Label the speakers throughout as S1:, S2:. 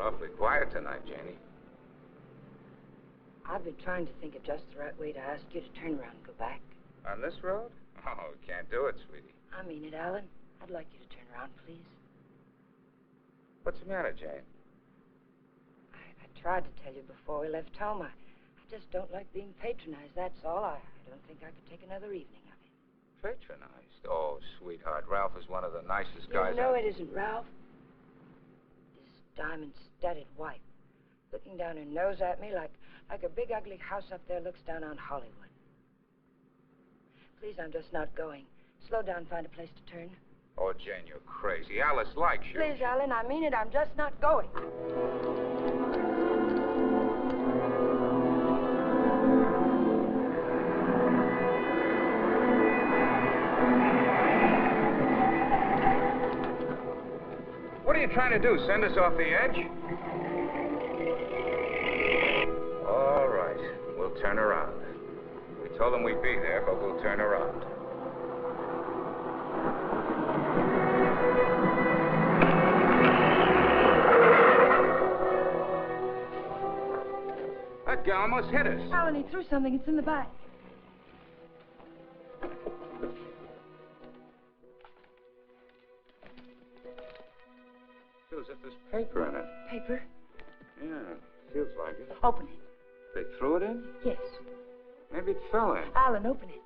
S1: awfully quiet tonight, Janie.
S2: I've been trying to think of just the right way to ask you to turn around and go back.
S1: On this road? Oh, can't do it, sweetie.
S2: I mean it, Alan. I'd like you to turn around, please.
S1: What's the matter, Jane?
S2: I tried to tell you before we left home. I just don't like being patronized, that's all. I don't think I could take another evening of it.
S1: Patronized? Oh, sweetheart, Ralph is one of the nicest guys.
S2: You know it isn't Ralph. This diamond-studded wife, looking down her nose at me like a big ugly house up there looks down on Hollywood. Please, I'm just not going. Slow down, find a place to turn.
S1: Oh, Jane, you're crazy. Alice likes you.
S2: Please, Alan, I mean it. I'm just not going.
S1: What are you trying to do, send us off the edge? All right, we'll turn around. We told them we'd be there, but we'll turn around. That guy almost hit us.
S2: Alan, he threw something. It's in the back.
S1: Feels as if there's paper in it.
S2: Paper?
S1: Yeah, feels like it.
S2: Open it.
S1: They threw it in?
S2: Yes.
S1: Maybe it fell in.
S2: Alan, open it.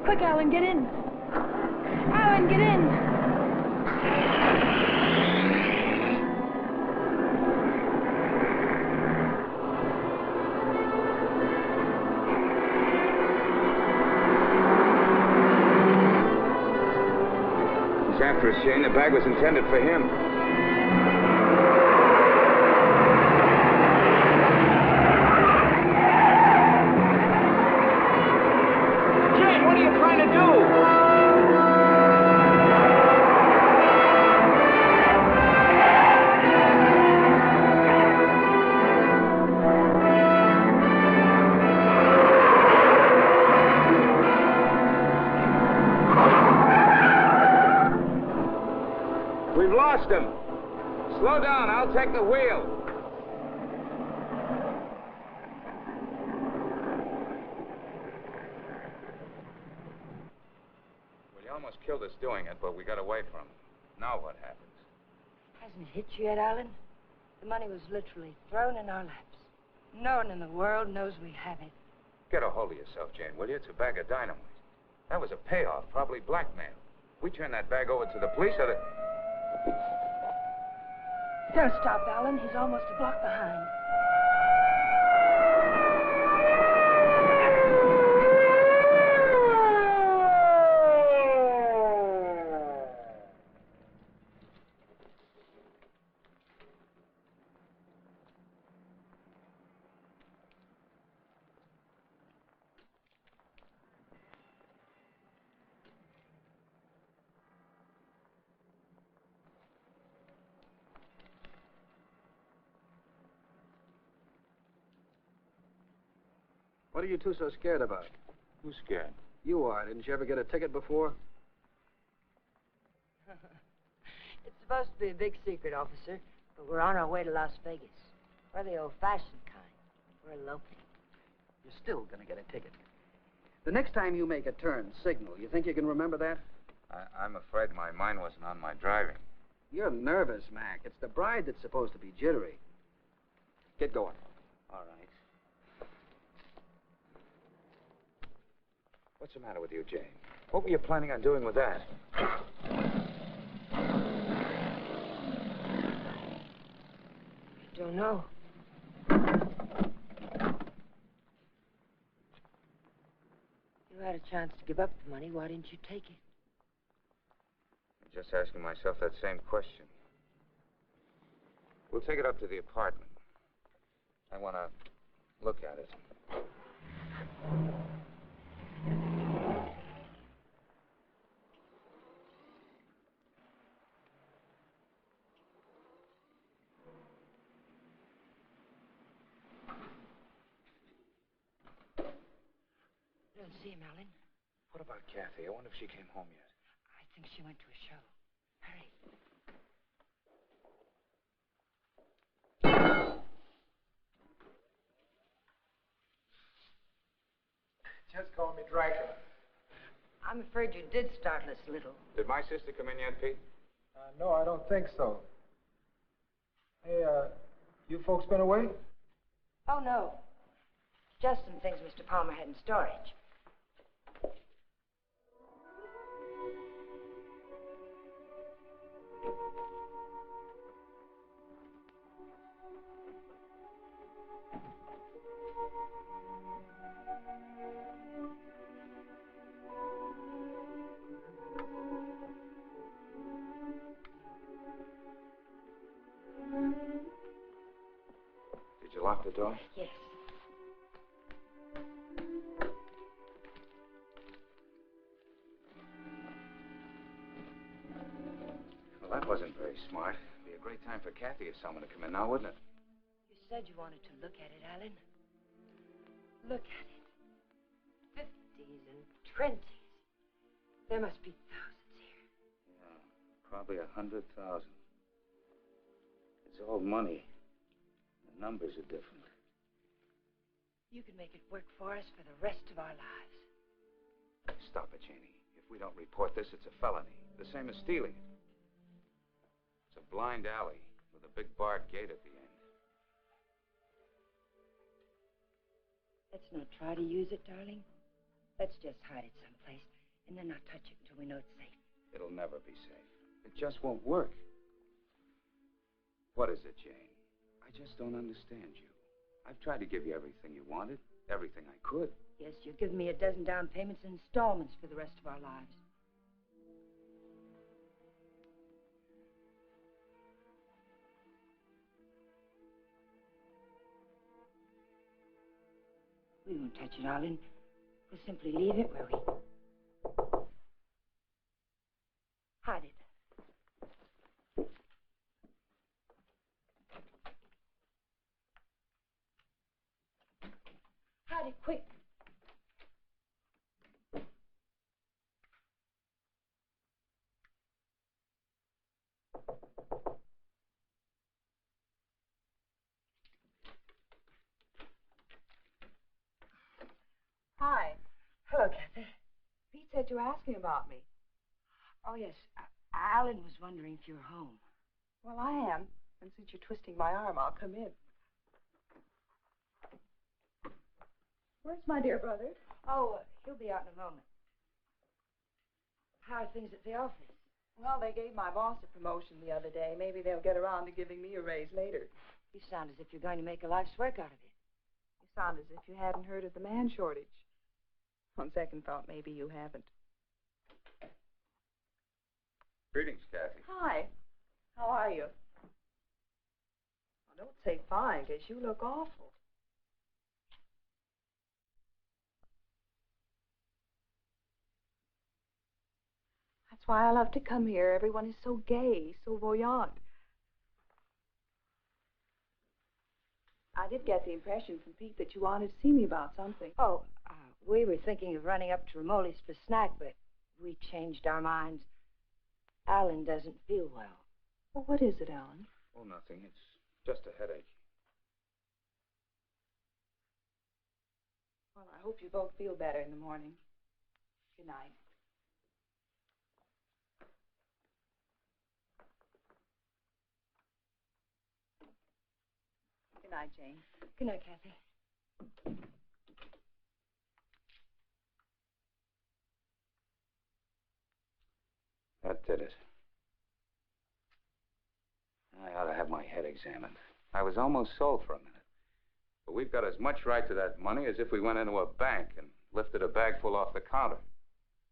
S2: Quick, Alan, get in. Alan, get in.
S1: He's after us, Jane. The bag was intended for him. Slow down, I'll take the wheel. Well, he almost killed us doing it, but we got away from him. Now what happens?
S2: Hasn't it hit you yet, Alan? The money was literally thrown in our laps. No one in the world knows we have it.
S1: Get a hold of yourself, Jane, will you? It's a bag of dynamite. That was a payoff, probably blackmail. We turn that bag over to the police, or the...
S2: Don't stop, Alan. He's almost a block behind.
S3: What are you two so scared about?
S1: Who's scared?
S3: You are. Didn't you ever get a ticket before?
S2: It's supposed to be a big secret, officer, but we're on our way to Las Vegas. We're the old-fashioned kind. We're eloping.
S3: You're still going to get a ticket. The next time you make a turn, signal. You think you can remember that?
S1: I'm afraid my mind wasn't on my driving.
S3: You're nervous, Mac. It's the bride that's supposed to be jittery. Get going.
S1: All right. What's the matter with you, Jane? What were you planning on doing with that?
S2: I don't know. You had a chance to give up the money. Why didn't you take it?
S1: I'm just asking myself that same question. We'll take it up to the apartment. I want to look at it.
S2: Don't see him, Alan.
S1: What about Kathy? I wonder if she came home yet.
S2: I think she went to a show. Hurry.
S4: Just call me Dracula.
S2: I'm afraid you did startle us a little.
S1: Did my sister come in yet, Pete?
S4: No, I don't think so. Hey, you folks been away?
S2: Oh, no. Just some things Mr. Palmer had in storage.
S1: Did you lock the door?
S2: Yes.
S1: Well, that wasn't very smart. It'd be a great time for Kathy or someone to come in now, wouldn't it?
S2: You said you wanted to look at it, Alan. Look at it. 50s and 20s. There must be thousands here.
S1: Yeah, probably 100,000. It's all money. The numbers are different.
S2: You can make it work for us for the rest of our lives.
S1: Stop it, Janie. If we don't report this, it's a felony. The same as stealing it. It's a blind alley with a big barred gate at the end.
S2: Let's not try to use it, darling. Let's just hide it someplace and then not touch it until we know it's safe.
S1: It'll never be safe. It just won't work. What is it, Jane? I just don't understand you. I've tried to give you everything you wanted, everything I could.
S2: Yes, you've given me a dozen down payments and installments for the rest of our lives. We won't touch it, darling. We'll simply leave it where we... Hide it. Hide it, quick.
S5: Hi.
S2: Hello, Kathy.
S5: Pete said you were asking about me.
S2: Oh, yes. Alan was wondering if you were home.
S5: Well, I am. And since you're twisting my arm, I'll come in. Where's my dear brother?
S2: Oh, he'll be out in a moment. How are things at the office?
S5: Well, they gave my boss a promotion the other day. Maybe they'll get around to giving me a raise later.
S2: You sound as if you're going to make a life's work out of it.
S5: You sound as if you hadn't heard of the man shortage. On second thought, maybe you haven't.
S1: Greetings, Kathy.
S5: Hi. How are you? Well, don't say fine, because you look awful. That's why I love to come here. Everyone is so gay, so voyant. I did get the impression from Pete that you wanted to see me about something.
S2: Oh, we were thinking of running up to Ramoli's for a snack, but we changed our minds. Alan doesn't feel well.
S5: Well, what is it, Alan?
S1: Oh, nothing. It's just a headache.
S5: Well, I hope you both feel better in the morning. Good night. Good night, Jane.
S2: Good night, Kathy.
S1: That did it. I ought to have my head examined. I was almost sold for a minute. But we've got as much right to that money as if we went into a bank and lifted a bag full off the counter.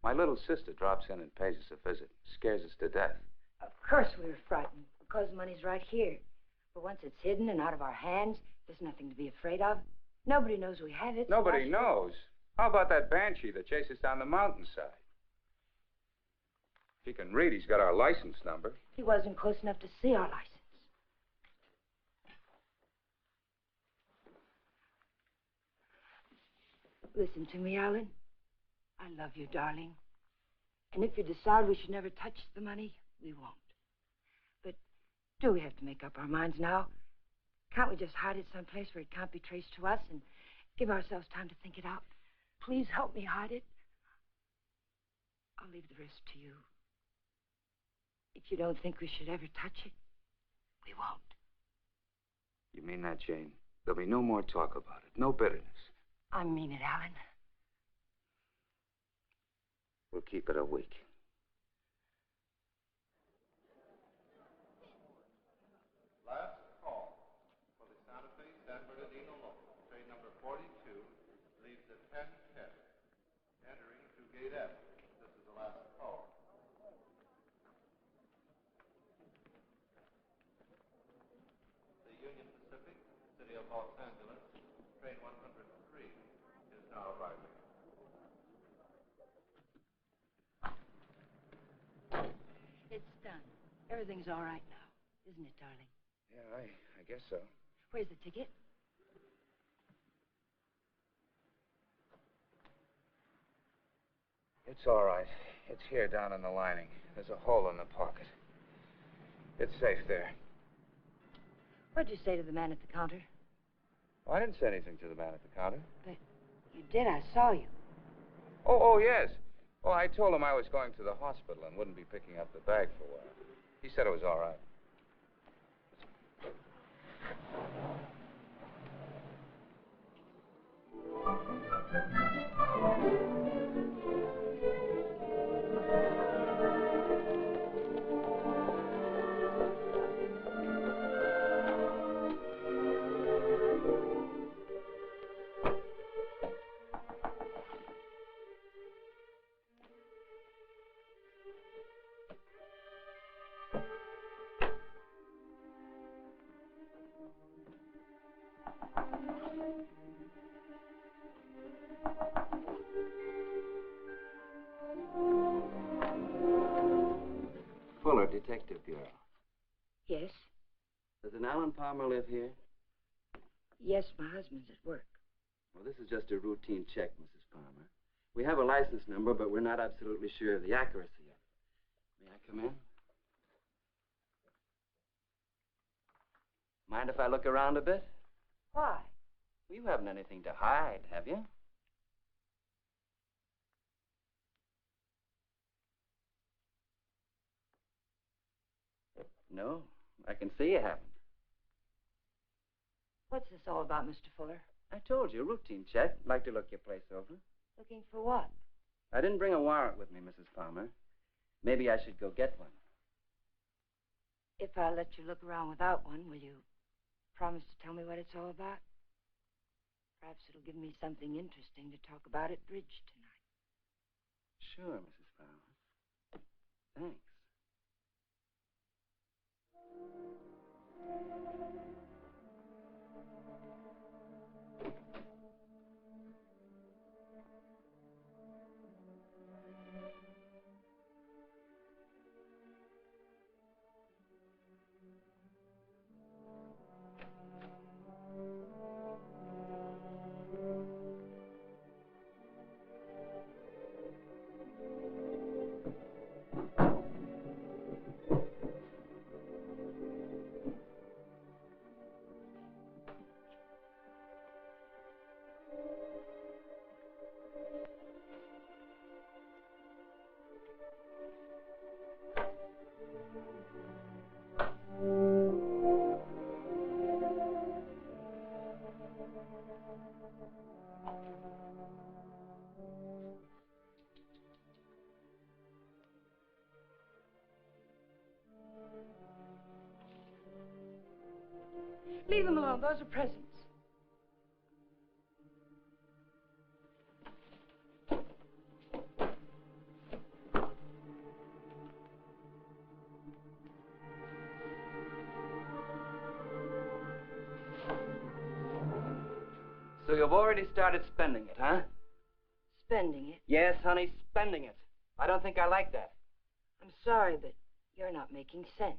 S1: My little sister drops in and pays us a visit. Scares us to death.
S2: Of course we were frightened, because the money's right here. But once it's hidden and out of our hands, there's nothing to be afraid of. Nobody knows we have it. so
S1: Nobody
S2: why should-
S1: knows. How about that banshee that chases down the mountainside? If he can read, he's got our license number.
S2: He wasn't close enough to see our license. Listen to me, Alan. I love you, darling. And if you decide we should never touch the money, we won't. But do we have to make up our minds now? Can't we just hide it someplace where it can't be traced to us and give ourselves time to think it out? Please help me hide it. I'll leave the rest to you. If you don't think we should ever touch it, we won't.
S1: You mean that, Jane? There'll be no more talk about it. No bitterness.
S2: I mean it, Alan.
S1: We'll keep it a week.
S6: Last call for the Santa Fe San Bernardino local. Train number 42 leaves at 10:10. Entering to gate F. This is the last call. The Union Pacific, City of Los Angeles, train 103 is now arriving.
S2: It's done. Everything's all right now, isn't it, darling?
S1: Yeah, I guess so.
S2: Where's the ticket?
S1: It's all right. It's here down in the lining. There's a hole in the pocket. It's safe there.
S2: What'd you say to the man at the counter?
S1: Oh, I didn't say anything to the man at the counter.
S2: But you did. I saw you.
S1: Oh, yes. Well, I told him I was going to the hospital and wouldn't be picking up the bag for a while. He said it was all right.
S3: Fuller, Detective Bureau.
S2: Yes?
S3: Does an Alan Palmer live here?
S2: Yes, my husband's at work.
S3: Well, this is just a routine check, Mrs. Palmer. We have a license number, but we're not absolutely sure of the accuracy of it. May I come in? Mind if I look around a bit?
S2: Why?
S3: Well, you haven't anything to hide, have you? No, I can see you haven't.
S2: What's this all about, Mr. Fuller?
S3: I told you, routine check. Like to look your place over.
S2: Looking for what?
S3: I didn't bring a warrant with me, Mrs. Palmer. Maybe I should go get one.
S2: If I let you look around without one, will you promise to tell me what it's all about? Perhaps it'll give me something interesting to talk about at bridge tonight.
S3: Sure, Mrs. Palmer. Thanks.
S2: Leave them alone. Those are presents.
S3: So have already started spending it, huh?
S2: Spending it?
S3: Yes, honey, spending it. I don't think I like that.
S2: I'm sorry, but you're not making sense.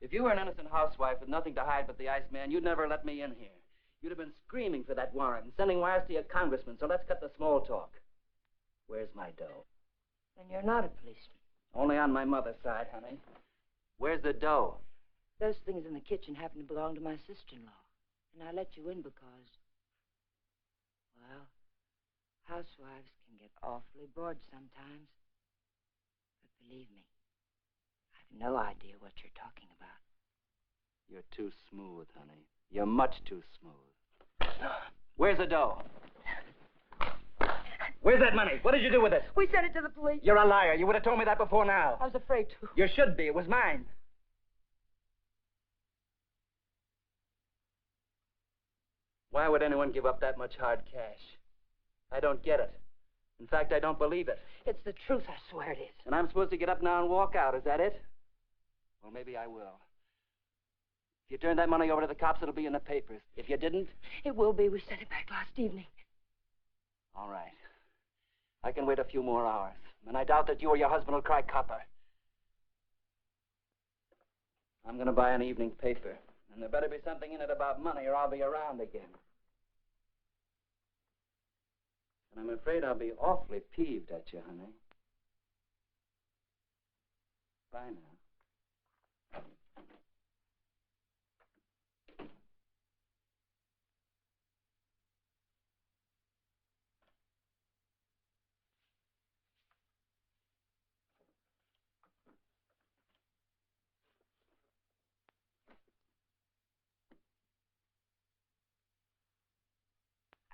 S3: If you were an innocent housewife with nothing to hide but the Iceman, you'd never let me in here. You'd have been screaming for that warrant and sending wires to your congressman, so let's cut the small talk. Where's my dough?
S2: Then you're not a policeman.
S3: Only on my mother's side, honey. Where's the dough?
S2: Those things in the kitchen happen to belong to my sister-in-law. And I let you in because, well, housewives can get awfully bored sometimes. But believe me, I've no idea what you're talking about.
S3: You're too smooth, honey. You're much too smooth. Where's the dough? Where's that money? What did you do with it?
S2: We sent it to the police.
S3: You're a liar. You would have told me that before now.
S2: I was afraid to.
S3: You should be. It was mine. Why would anyone give up that much hard cash? I don't get it. In fact, I don't believe it.
S2: It's the truth, I swear it is.
S3: And I'm supposed to get up now and walk out. Is that it? Well, maybe I will. If you turn that money over to the cops, it'll be in the papers. If you didn't...
S2: It will be. We sent it back last evening.
S3: All right. I can wait a few more hours. And I doubt that you or your husband will cry copper. I'm going to buy an evening paper. And there better be something in it about money or I'll be around again. And I'm afraid I'll be awfully peeved at you, honey. Bye now.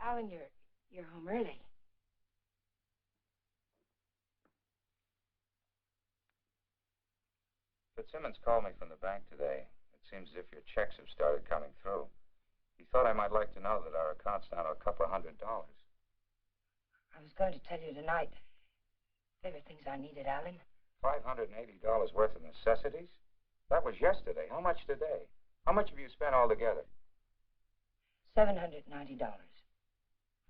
S2: Alan, you're home early.
S1: Fitzsimmons called me from the bank today. It seems as if your checks have started coming through. He thought I might like to know that our account's down to $200.
S2: I was going to tell you tonight. There were things I needed, Alan.
S1: $580 worth of necessities? That was yesterday. How much today? How much have you spent altogether?
S2: $790.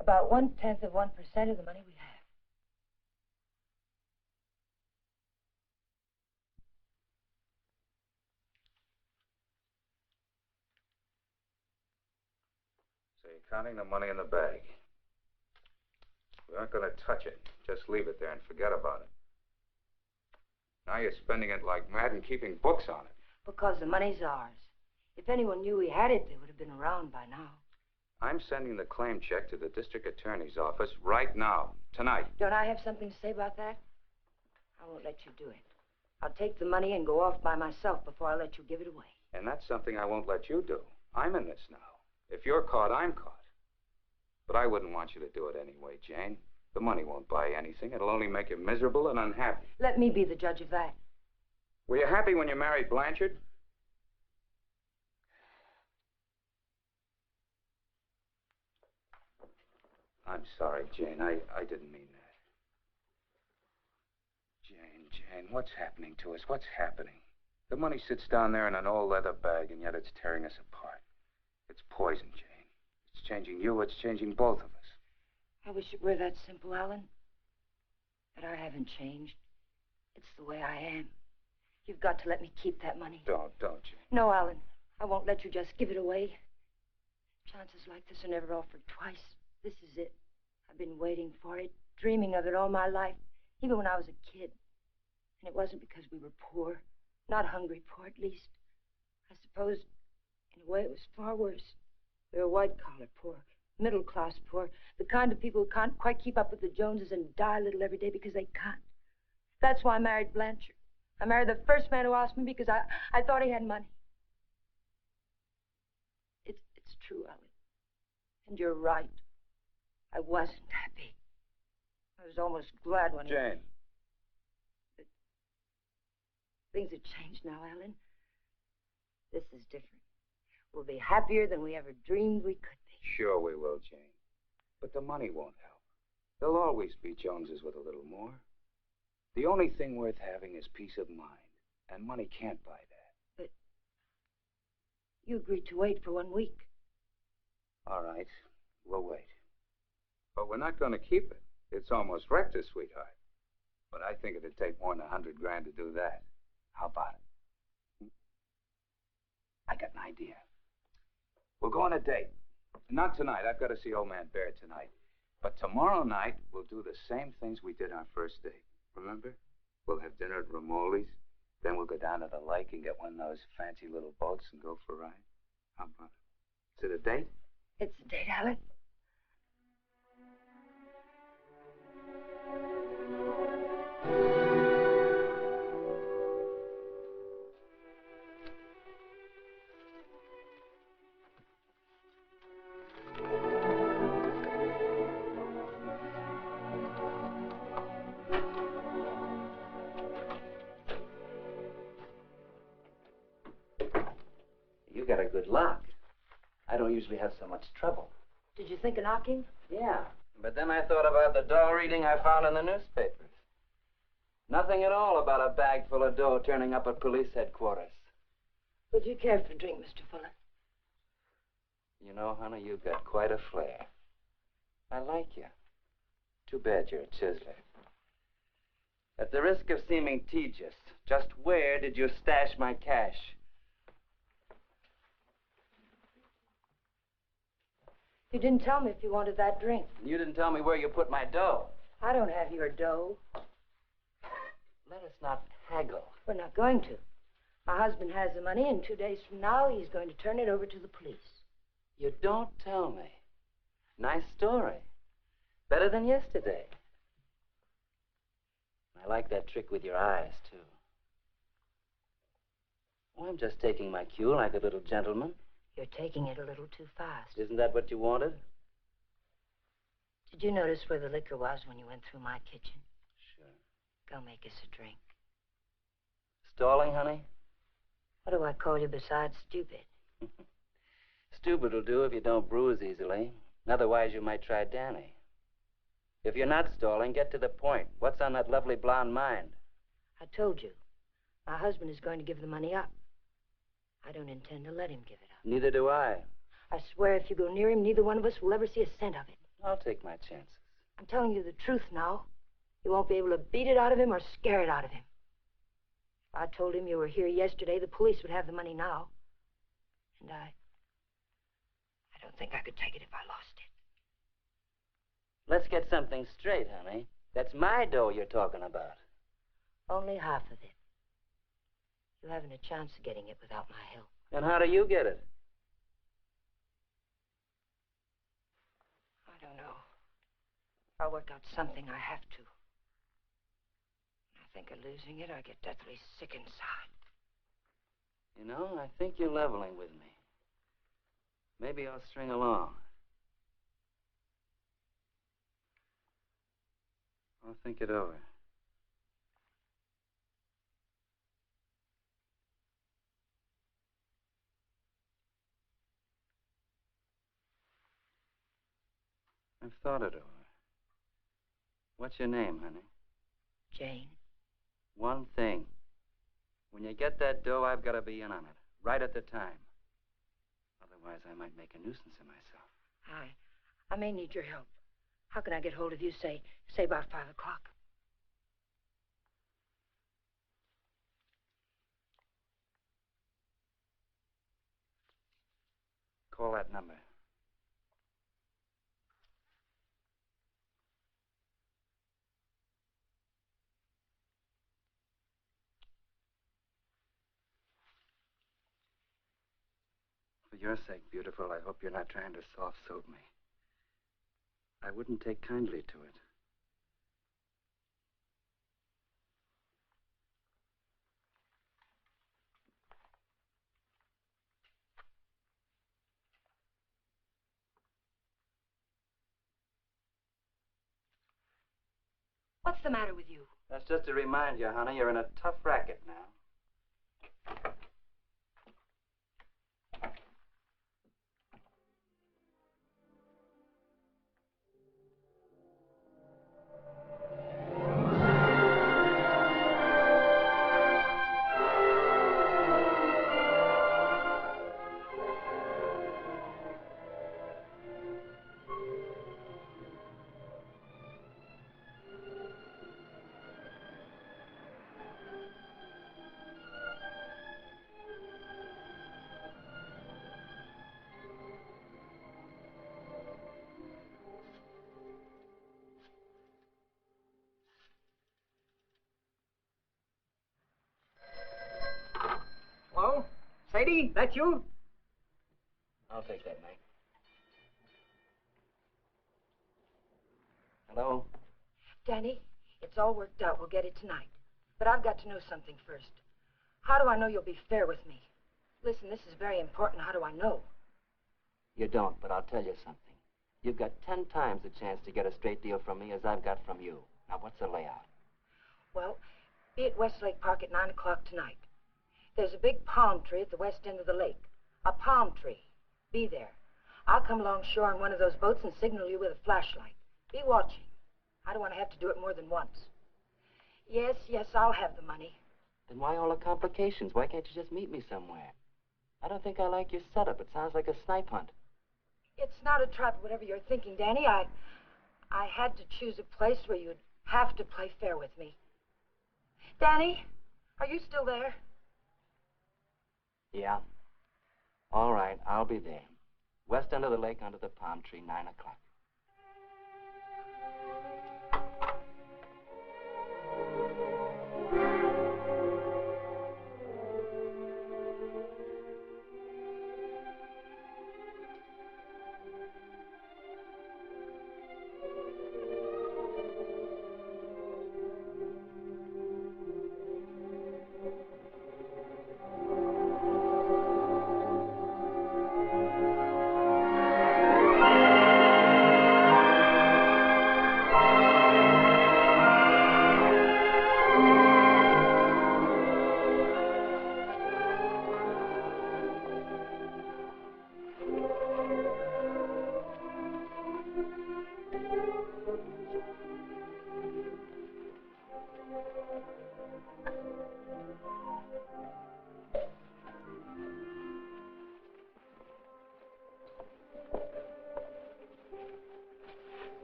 S2: About 1/10 of 1% of the money we have.
S1: So you're counting the money in the bag. We aren't going to touch it. Just leave it there and forget about it. Now you're spending it like mad and keeping books on it.
S2: Because the money's ours. If anyone knew we had it, they would have been around by now.
S1: I'm sending the claim check to the district attorney's office right now, tonight.
S2: Don't I have something to say about that? I won't let you do it. I'll take the money and go off by myself before I let you give it away.
S1: And that's something I won't let you do. I'm in this now. If you're caught, I'm caught. But I wouldn't want you to do it anyway, Jane. The money won't buy anything. It'll only make you miserable and unhappy.
S2: Let me be the judge of that.
S1: Were you happy when you married Blanchard? I'm sorry, Jane. I didn't mean that. Jane, what's happening to us? What's happening? The money sits down there in an old leather bag, and yet it's tearing us apart. It's poison, Jane. It's changing you. It's changing both of us.
S2: I wish it were that simple, Alan. But I haven't changed. It's the way I am. You've got to let me keep that money.
S1: Don't, Jane.
S2: No, Alan. I won't let you just give it away. Chances like this are never offered twice. This is it. I've been waiting for it, dreaming of it all my life, even when I was a kid. And it wasn't because we were poor. Not hungry poor, at least. I suppose, in a way, it was far worse. We were white-collar poor, middle-class poor, the kind of people who can't quite keep up with the Joneses and die a little every day because they can't. That's why I married Blanchard. I married the first man who asked me because I thought he had money. It's true, Alan. And you're right. I wasn't happy. I was almost glad when
S1: Jane.
S2: But things have changed now, Alan. This is different. We'll be happier than we ever dreamed we could be.
S1: Sure we will, Jane. But the money won't help. There'll always be Joneses with a little more. The only thing worth having is peace of mind. And money can't buy that.
S2: But you agreed to wait for 1 week.
S1: All right, we'll wait. But we're not going to keep it. It's almost wrecked us, sweetheart. But I think it'd take more than $100,000 to do that. How about it? I got an idea. We'll go on a date. Not tonight. I've got to see old man Bear tonight. But tomorrow night, we'll do the same things we did our first date. Remember? We'll have dinner at Romoli's. Then we'll go down to the lake and get one of those fancy little boats and go for a ride. How about it? Is it a date?
S2: It's a date, Alan.
S3: You got a good lock. I don't usually have so much trouble.
S2: Did you think of knocking?
S3: Yeah, but then I thought about the dough reading I found in the newspapers. Nothing at all about a bag full of dough turning up at police headquarters.
S2: Would you care for a drink, Mr. Fuller?
S3: You know, honey, you've got quite a flair. I like you. Too bad you're a chiseler. At the risk of seeming tedious, just where did you stash my cash?
S2: You didn't tell me if you wanted that drink.
S3: You didn't tell me where you put my dough.
S2: I don't have your dough.
S3: Let us not haggle.
S2: We're not going to. My husband has the money, and 2 days from now, he's going to turn it over to the police.
S3: You don't tell me. Nice story. Better than yesterday. I like that trick with your eyes, too. Oh, I'm just taking my cue like a little gentleman.
S2: You're taking it a little too fast.
S3: Isn't that what you wanted?
S2: Did you notice where the liquor was when you went through my kitchen?
S3: Sure.
S2: Go make us a drink.
S3: Stalling, honey?
S2: What do I call you besides stupid?
S3: Stupid will do if you don't bruise easily. Otherwise, you might try Danny. If you're not stalling, get to the point. What's on that lovely blonde mind?
S2: I told you. My husband is going to give the money up. I don't intend to let him give it up.
S3: Neither do I.
S2: I swear if you go near him, neither one of us will ever see a cent of it.
S3: I'll take my chances.
S2: I'm telling you the truth now. You won't be able to beat it out of him or scare it out of him. If I told him you were here yesterday, the police would have the money now. And I don't think I could take it if I lost it.
S3: Let's get something straight, honey. That's my dough you're talking about.
S2: Only half of it. You haven't a chance of getting it without my help.
S3: And how do you get it?
S2: I don't know. I'll work out something. I have to. When I think of losing it, I get deathly sick inside.
S3: You know, I think you're leveling with me. Maybe I'll string along. I'll think it over. I've thought it over. What's your name, honey?
S2: Jane.
S3: One thing. When you get that dough, I've got to be in on it. Right at the time. Otherwise, I might make a nuisance of myself.
S2: I may need your help. How can I get hold of you, say about 5 o'clock?
S3: Call that number. For your sake, beautiful, I hope you're not trying to soft-soap me. I wouldn't take kindly to it.
S2: What's the matter with you?
S3: That's just to remind you, honey, you're in a tough racket now. Sweetie, that you? I'll take that, Meg. Hello?
S2: Danny, it's all worked out. We'll get it tonight. But I've got to know something first. How do I know you'll be fair with me? Listen, this is very important. How do I know?
S3: You don't, but I'll tell you something. You've got 10 times the chance to get a straight deal from me as I've got from you. Now, what's the layout?
S2: Well, be at Westlake Park at 9 o'clock tonight. There's a big palm tree at the west end of the lake. A palm tree. Be there. I'll come along shore on one of those boats and signal you with a flashlight. Be watching. I don't want to have to do it more than once. Yes, I'll have the money.
S3: Then why all the complications? Why can't you just meet me somewhere? I don't think I like your setup. It sounds like a snipe hunt.
S2: It's not a trap, whatever you're thinking, Danny. I had to choose a place where you'd have to play fair with me. Danny, are you still there?
S3: Yeah. All right, I'll be there. West end of the lake under the palm tree, 9 o'clock.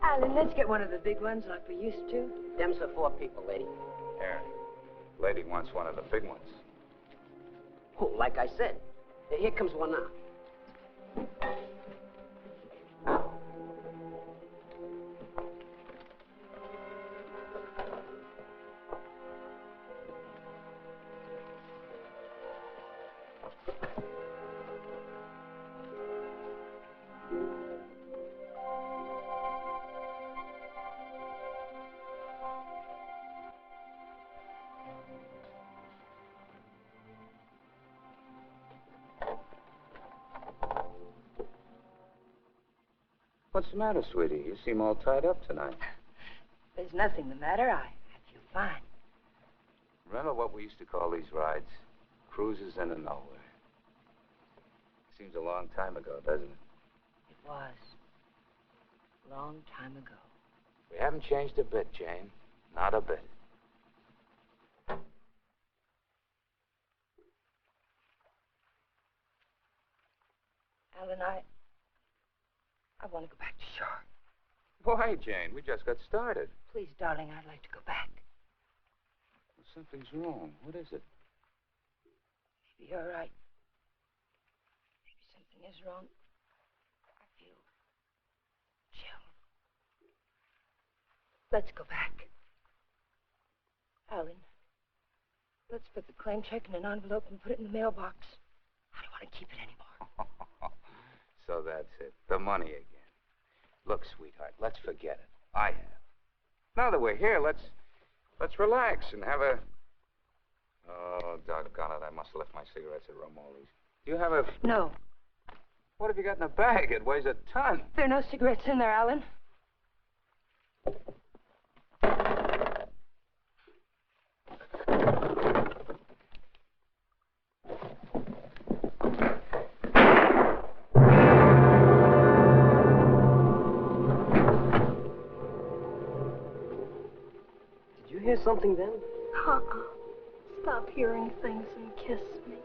S2: Alan, let's get one of the big ones like we used to.
S3: Them's for 4 people, lady.
S1: Here. Lady wants one of the big ones.
S3: Oh, like I said. Here comes one now.
S1: What's the matter, sweetie? You seem all tied up tonight.
S2: There's nothing the matter. I feel fine.
S1: Remember what we used to call these rides? Cruises into nowhere. Seems a long time ago, doesn't it?
S2: It was. A long time ago.
S1: We haven't changed a bit, Jane. Not a bit.
S2: Alan, I want to go back to shore.
S1: Why, Jane? We just got started.
S2: Please, darling, I'd like to go back.
S1: Well, something's wrong. What is it?
S2: Maybe you're right. Maybe something is wrong. I feel chill. Let's go back. Alan, let's put the claim check in an envelope and put it in the mailbox. I don't want to keep it anymore.
S1: So that's it. The money again. Look, sweetheart, let's forget it. I have. Now that we're here, let's relax and have a... Oh, doggone it. I must have left my cigarettes at Romoli's. Do you have a...
S2: No.
S1: What have you got in the bag? It weighs a ton.
S2: There are no cigarettes in there, Alan.
S3: Hear something then?
S5: Stop hearing things and kiss me.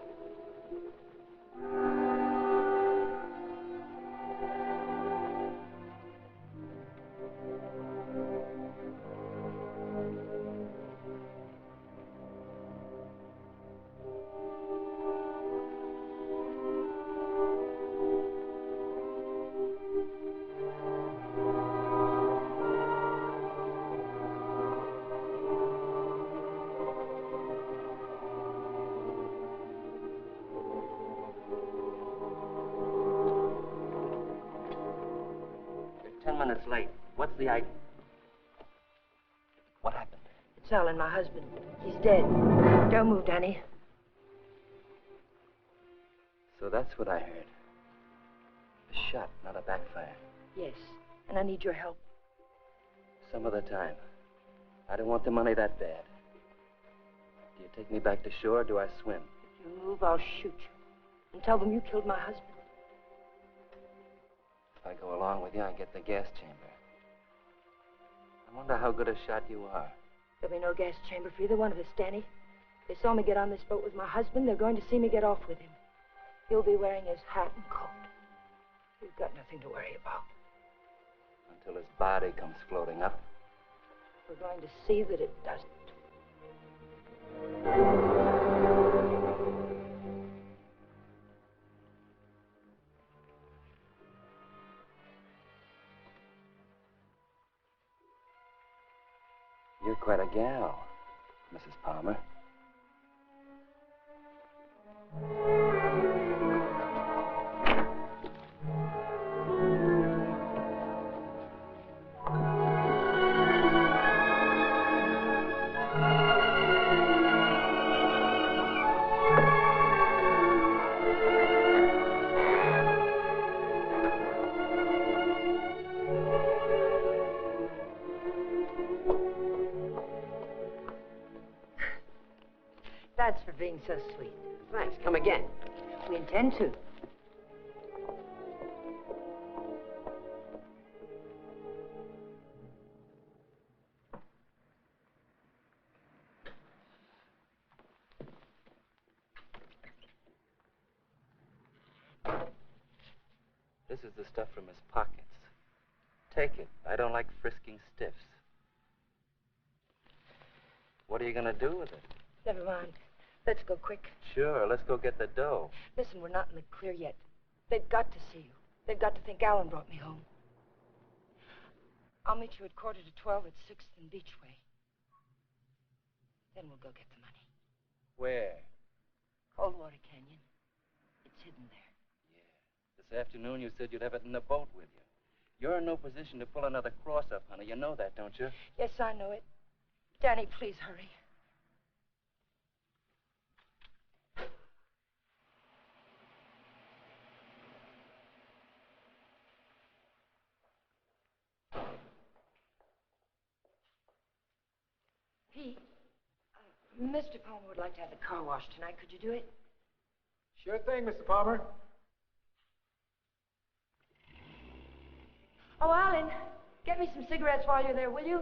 S3: minutes late. What's the idea? What happened?
S2: It's Alan, my husband. He's dead. Don't move, Danny.
S3: So that's what I heard. A shot, not a backfire.
S2: Yes, and I need your help.
S3: Some other time. I don't want the money that bad. Do you take me back to shore or do I swim?
S2: If you move, I'll shoot you. And tell them you killed my husband.
S3: If I go along with you, I get the gas chamber. I wonder how good a shot you are.
S2: There'll be no gas chamber for either one of us, Danny. They saw me get on this boat with my husband. They're going to see me get off with him. He'll be wearing his hat and coat. We've got nothing to worry about.
S3: Until his body comes floating up.
S2: We're going to see that it doesn't.
S3: You're quite a gal, Mrs. Palmer.
S2: That's for being so sweet.
S3: Thanks. Come again.
S2: We intend to.
S3: This is the stuff from his pockets. Take it. I don't like frisking stiffs. What are you going to do with it?
S2: Never mind. Let's go quick.
S3: Sure, let's go get the dough.
S2: Listen, we're not in the clear yet. They've got to see you. They've got to think Alan brought me home. I'll meet you at 11:45 at 6th and Beachway. Then we'll go get the money.
S3: Where?
S2: Coldwater Canyon. It's hidden there.
S3: Yeah. This afternoon you said you'd have it in the boat with you. You're in no position to pull another cross-up, honey. You know that, don't you?
S2: Yes, I know it. Danny, please hurry. Pete, Mr. Palmer would like to have the car washed tonight. Could you do it?
S4: Sure thing, Mr. Palmer.
S2: Oh, Alan, get me some cigarettes while you're there, will you?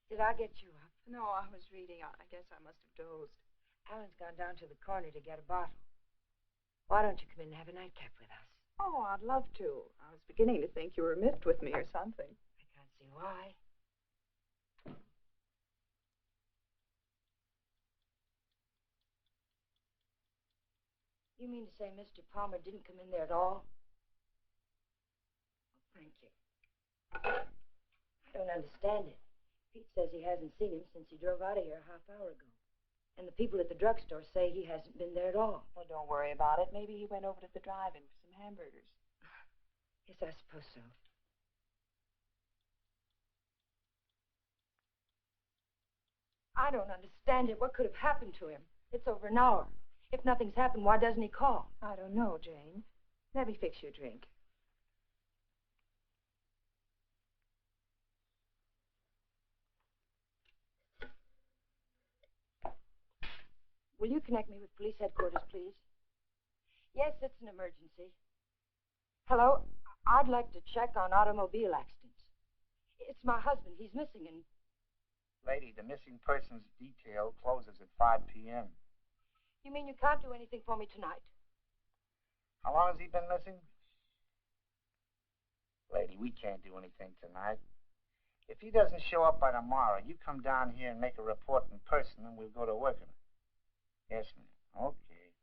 S2: Did I get you up?
S5: No, I was reading. I guess I must have dozed.
S2: Alan's gone down to the corner to get a bottle. Why don't you come in and have a nightcap with us?
S5: Oh, I'd love to. I was beginning to think you were miffed with me or something.
S2: I can't see why. You mean to say Mr. Palmer didn't come in there at all? Oh, thank you. I don't understand it. Pete says he hasn't seen him since he drove out of here a half hour ago. And the people at the drugstore say he hasn't been there at all.
S5: Well, don't worry about it. Maybe he went over to the drive-in for some hamburgers.
S2: Yes, I suppose so. I don't understand it. What could have happened to him? It's over an hour. If nothing's happened, why doesn't he call?
S5: I don't know, Jane. Let me fix you a drink.
S2: Will you connect me with police headquarters, please? Yes, it's an emergency. Hello? I'd like to check on automobile accidents. It's my husband. He's missing and...
S7: Lady, the missing persons detail closes at 5 p.m.
S2: You mean you can't do anything for me tonight?
S7: How long has he been missing? Lady, we can't do anything tonight. If he doesn't show up by tomorrow, you come down here and make a report in person, and we'll go to work on it. Yes, ma'am. Okay.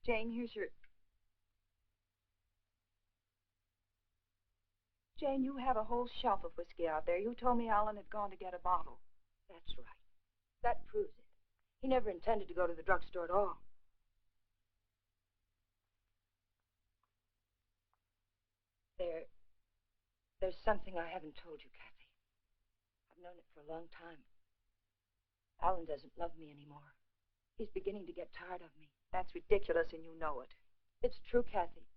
S5: Jane, here's your... Jane, you have a whole shelf of whiskey out there. You told me Alan had gone to get a bottle.
S2: That's right. That proves it. He never intended to go to the drugstore at all. There's something I haven't told you, Kathy. I've known it for a long time. Alan doesn't love me anymore. He's beginning to get tired of me.
S5: That's ridiculous, and you know it.
S2: It's true, Kathy.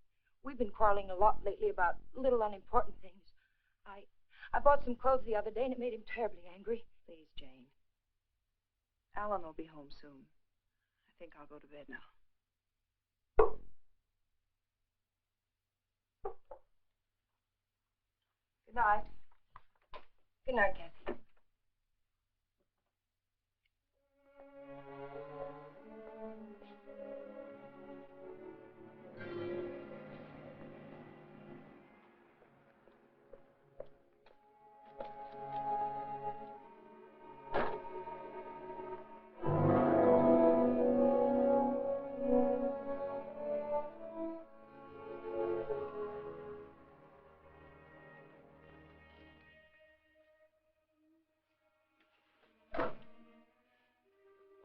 S2: We've been quarreling a lot lately about little unimportant things. I bought some clothes the other day, and it made him terribly angry.
S5: Please, Jane. Alan will be home soon. I think I'll go to bed now.
S2: Good night. Good night, Kathy.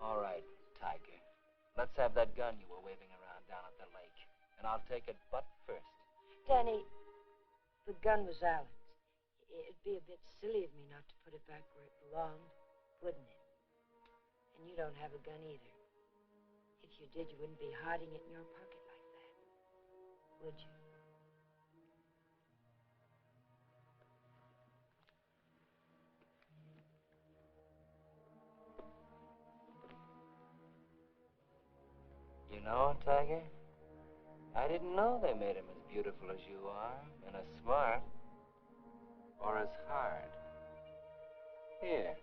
S3: All right, Tiger. Let's have that gun you were waving around down at the lake. And I'll take it butt first.
S2: Danny, the gun was Alan's. It'd be a bit silly of me not to put it back where it belonged, wouldn't it? And you don't have a gun either. If you did, you wouldn't be hiding it in your pocket like that, would you?
S3: You know, Tiger, I didn't know they made him as beautiful as you are, and as smart, or as hard. Here.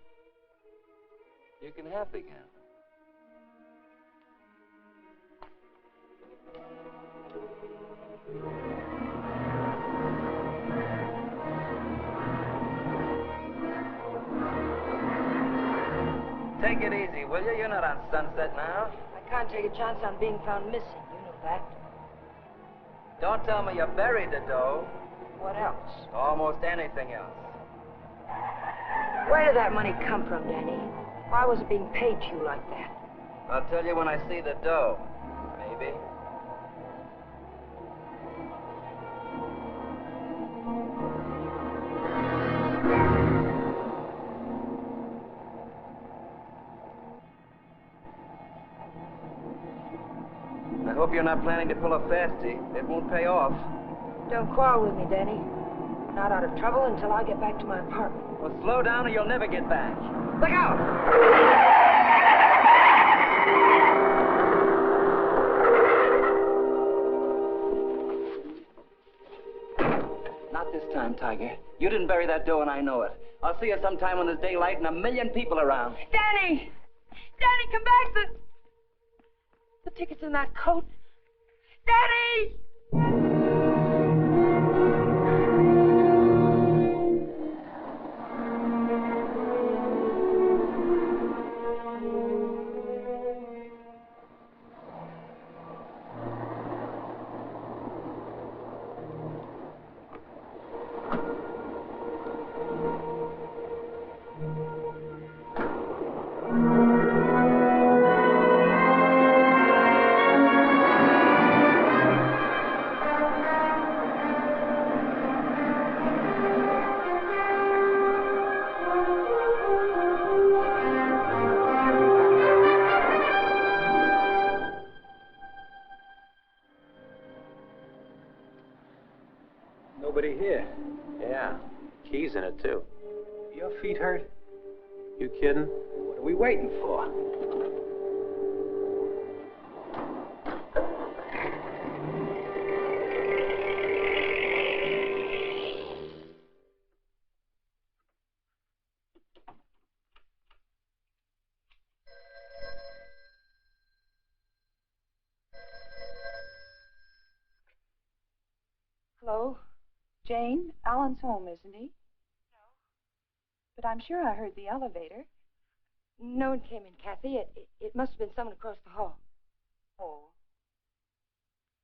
S3: You can have the gun. Take it easy, will you? You're not on Sunset now.
S2: I can't take a chance on being found missing. You know that.
S3: Don't tell me you buried the dough.
S2: What else?
S3: Almost anything else.
S2: Where did that money come from, Danny? Why was it being paid to you like that?
S3: I'll tell you when I see the dough. Maybe. I hope you're not planning to pull a fastie. It won't pay off.
S2: Don't quarrel with me, Danny. Not out of trouble until I get back to my apartment.
S3: Well, slow down or you'll never get back.
S2: Look out!
S3: Not this time, Tiger. You didn't bury that dough, and I know it. I'll see you sometime when there's daylight and a million people around.
S2: Danny! Danny, come back! The ticket's in that coat. Danny!
S8: Nobody here. Yeah, keys in it, too. Your feet hurt? You kidding? What are we waiting for?
S5: Hello? Jane, Alan's home, isn't he? No. But I'm sure I heard the elevator.
S2: No one came in, Kathy. It must have been someone across the hall.
S5: Oh.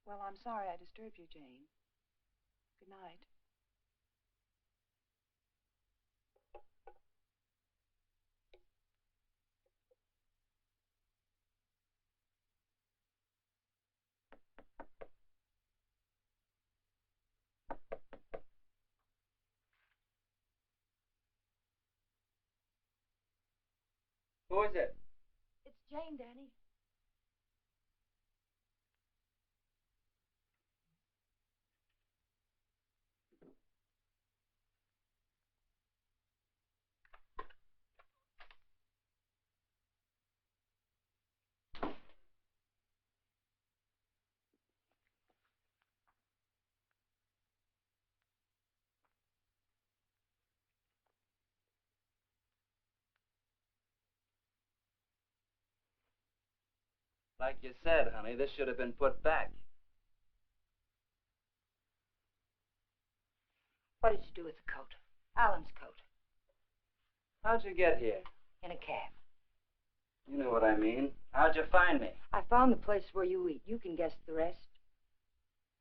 S5: Well, I'm sorry I disturbed you, Jane. Good night.
S3: Who is it?
S2: It's Jane, Danny.
S3: Like you said, honey, this should have been put back.
S2: What did you do with the coat? Alan's coat.
S3: How'd you get here?
S2: In a cab.
S3: You know what I mean. How'd you find me?
S2: I found the place where you eat. You can guess the rest.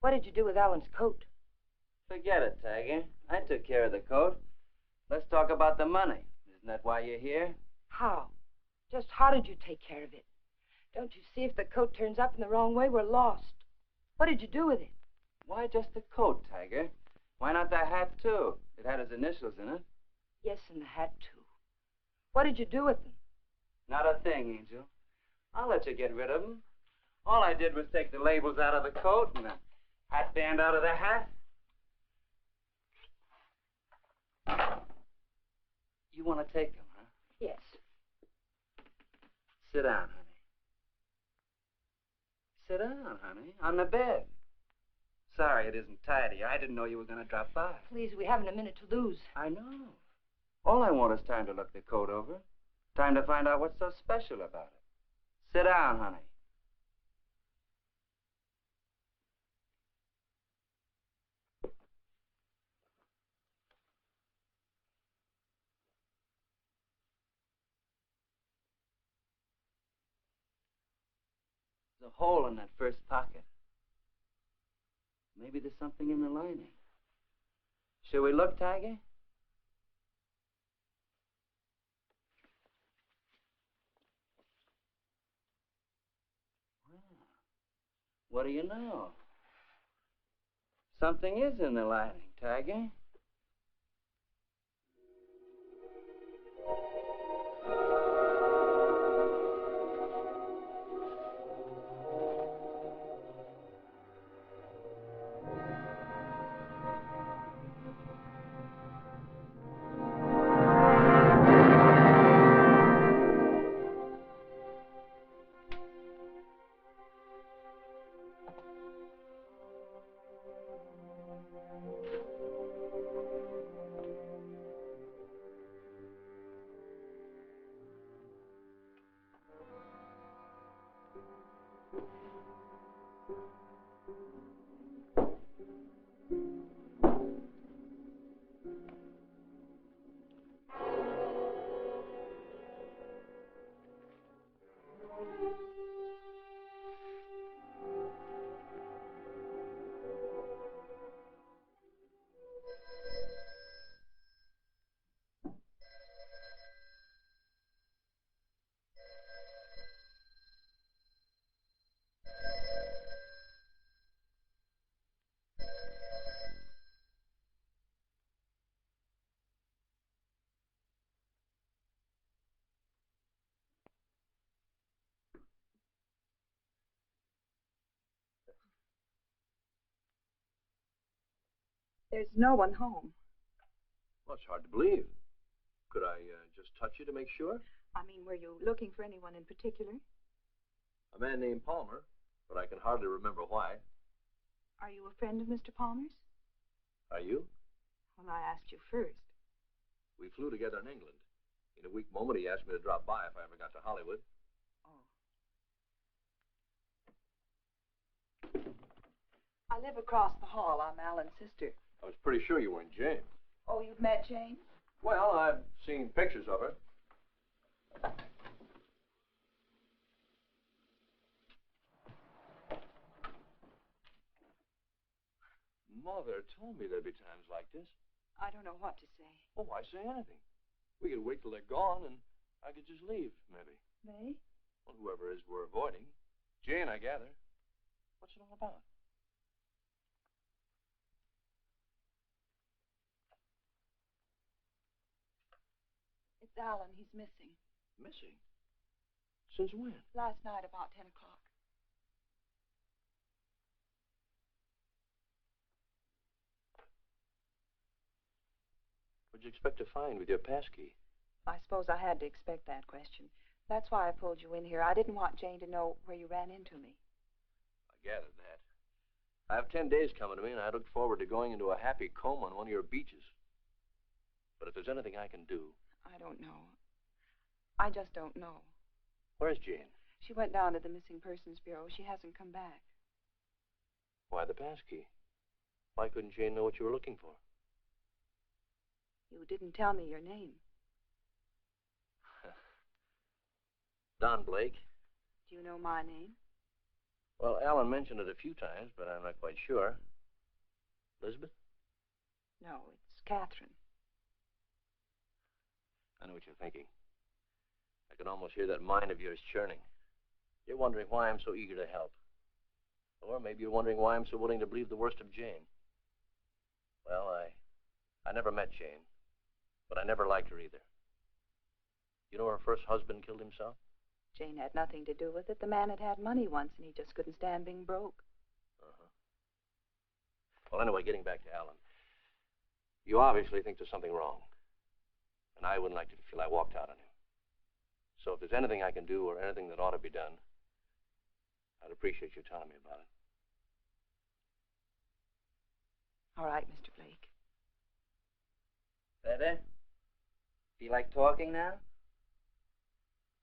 S2: What did you do with Alan's coat?
S3: Forget it, Tiger. I took care of the coat. Let's talk about the money. Isn't that why you're here?
S2: How? Just how did you take care of it? Don't you see if the coat turns up in the wrong way, we're lost. What did you do with it?
S3: Why just the coat, Tiger? Why not the hat, too? It had his initials in it.
S2: Yes, and the hat, too. What did you do with them?
S3: Not a thing, Angel. I'll let you get rid of them. All I did was take the labels out of the coat and the hat band out of the hat. You want to take them, huh?
S2: Yes.
S3: Sit down, honey. Sit down, honey, on the bed. Sorry it isn't tidy. I didn't know you were going to drop by.
S2: Please, we haven't a minute to lose.
S3: I know. All I want is time to look the coat over. Time to find out what's so special about it. Sit down, honey. There's a hole in that first pocket. Maybe there's something in the lining. Shall we look, Tiger? Well, what do you know? Something is in the lining, Tiger.
S5: There's no one home.
S8: Well, it's hard to believe. Could I just touch you to make sure?
S5: I mean, were you looking for anyone in particular?
S8: A man named Palmer, but I can hardly remember why.
S5: Are you a friend of Mr. Palmer's?
S8: Are you?
S5: Well, I asked you first.
S8: We flew together in England. In a weak moment, he asked me to drop by if I ever got to Hollywood.
S5: Oh. I live across the hall. I'm Alan's sister.
S8: I was pretty sure you weren't Jane.
S5: Oh, you've met Jane?
S8: Well, I've seen pictures of her. Mother told me there'd be times like this.
S5: I don't know what to say.
S8: Oh, why say anything? We could wait till they're gone, and I could just leave, maybe.
S5: May?
S8: Well, whoever it is we're avoiding. Jane, I gather. What's it all about?
S5: It's Alan. He's missing.
S8: Missing? Since when?
S5: Last night about 10 o'clock.
S8: What'd you expect to find with your passkey?
S5: I suppose I had to expect that question. That's why I pulled you in here. I didn't want Jane to know where you ran into me.
S8: I gathered that. I have 10 days coming to me, and I look forward to going into a happy coma on one of your beaches. But if there's anything I can do...
S5: I don't know. I just don't know.
S8: Where's Jane?
S5: She went down to the Missing Persons Bureau. She hasn't come back.
S8: Why the passkey? Why couldn't Jane know what you were looking for?
S5: You didn't tell me your name.
S8: Don Blake.
S5: Do you know my name?
S8: Well, Alan mentioned it a few times, but I'm not quite sure. Elizabeth?
S5: No, it's Catherine.
S8: I know what you're thinking. I can almost hear that mind of yours churning. You're wondering why I'm so eager to help. Or maybe you're wondering why I'm so willing to believe the worst of Jane. Well, I never met Jane, but I never liked her either. You know her first husband killed himself?
S5: Jane had nothing to do with it. The man had money once, and he just couldn't stand being broke.
S8: Uh-huh. Well, anyway, getting back to Alan. You obviously think there's something wrong. And I wouldn't like you to feel I walked out on him. So if there's anything I can do or anything that ought to be done, I'd appreciate you telling me about it.
S5: All right, Mr. Blake.
S3: Better? Feel like talking now?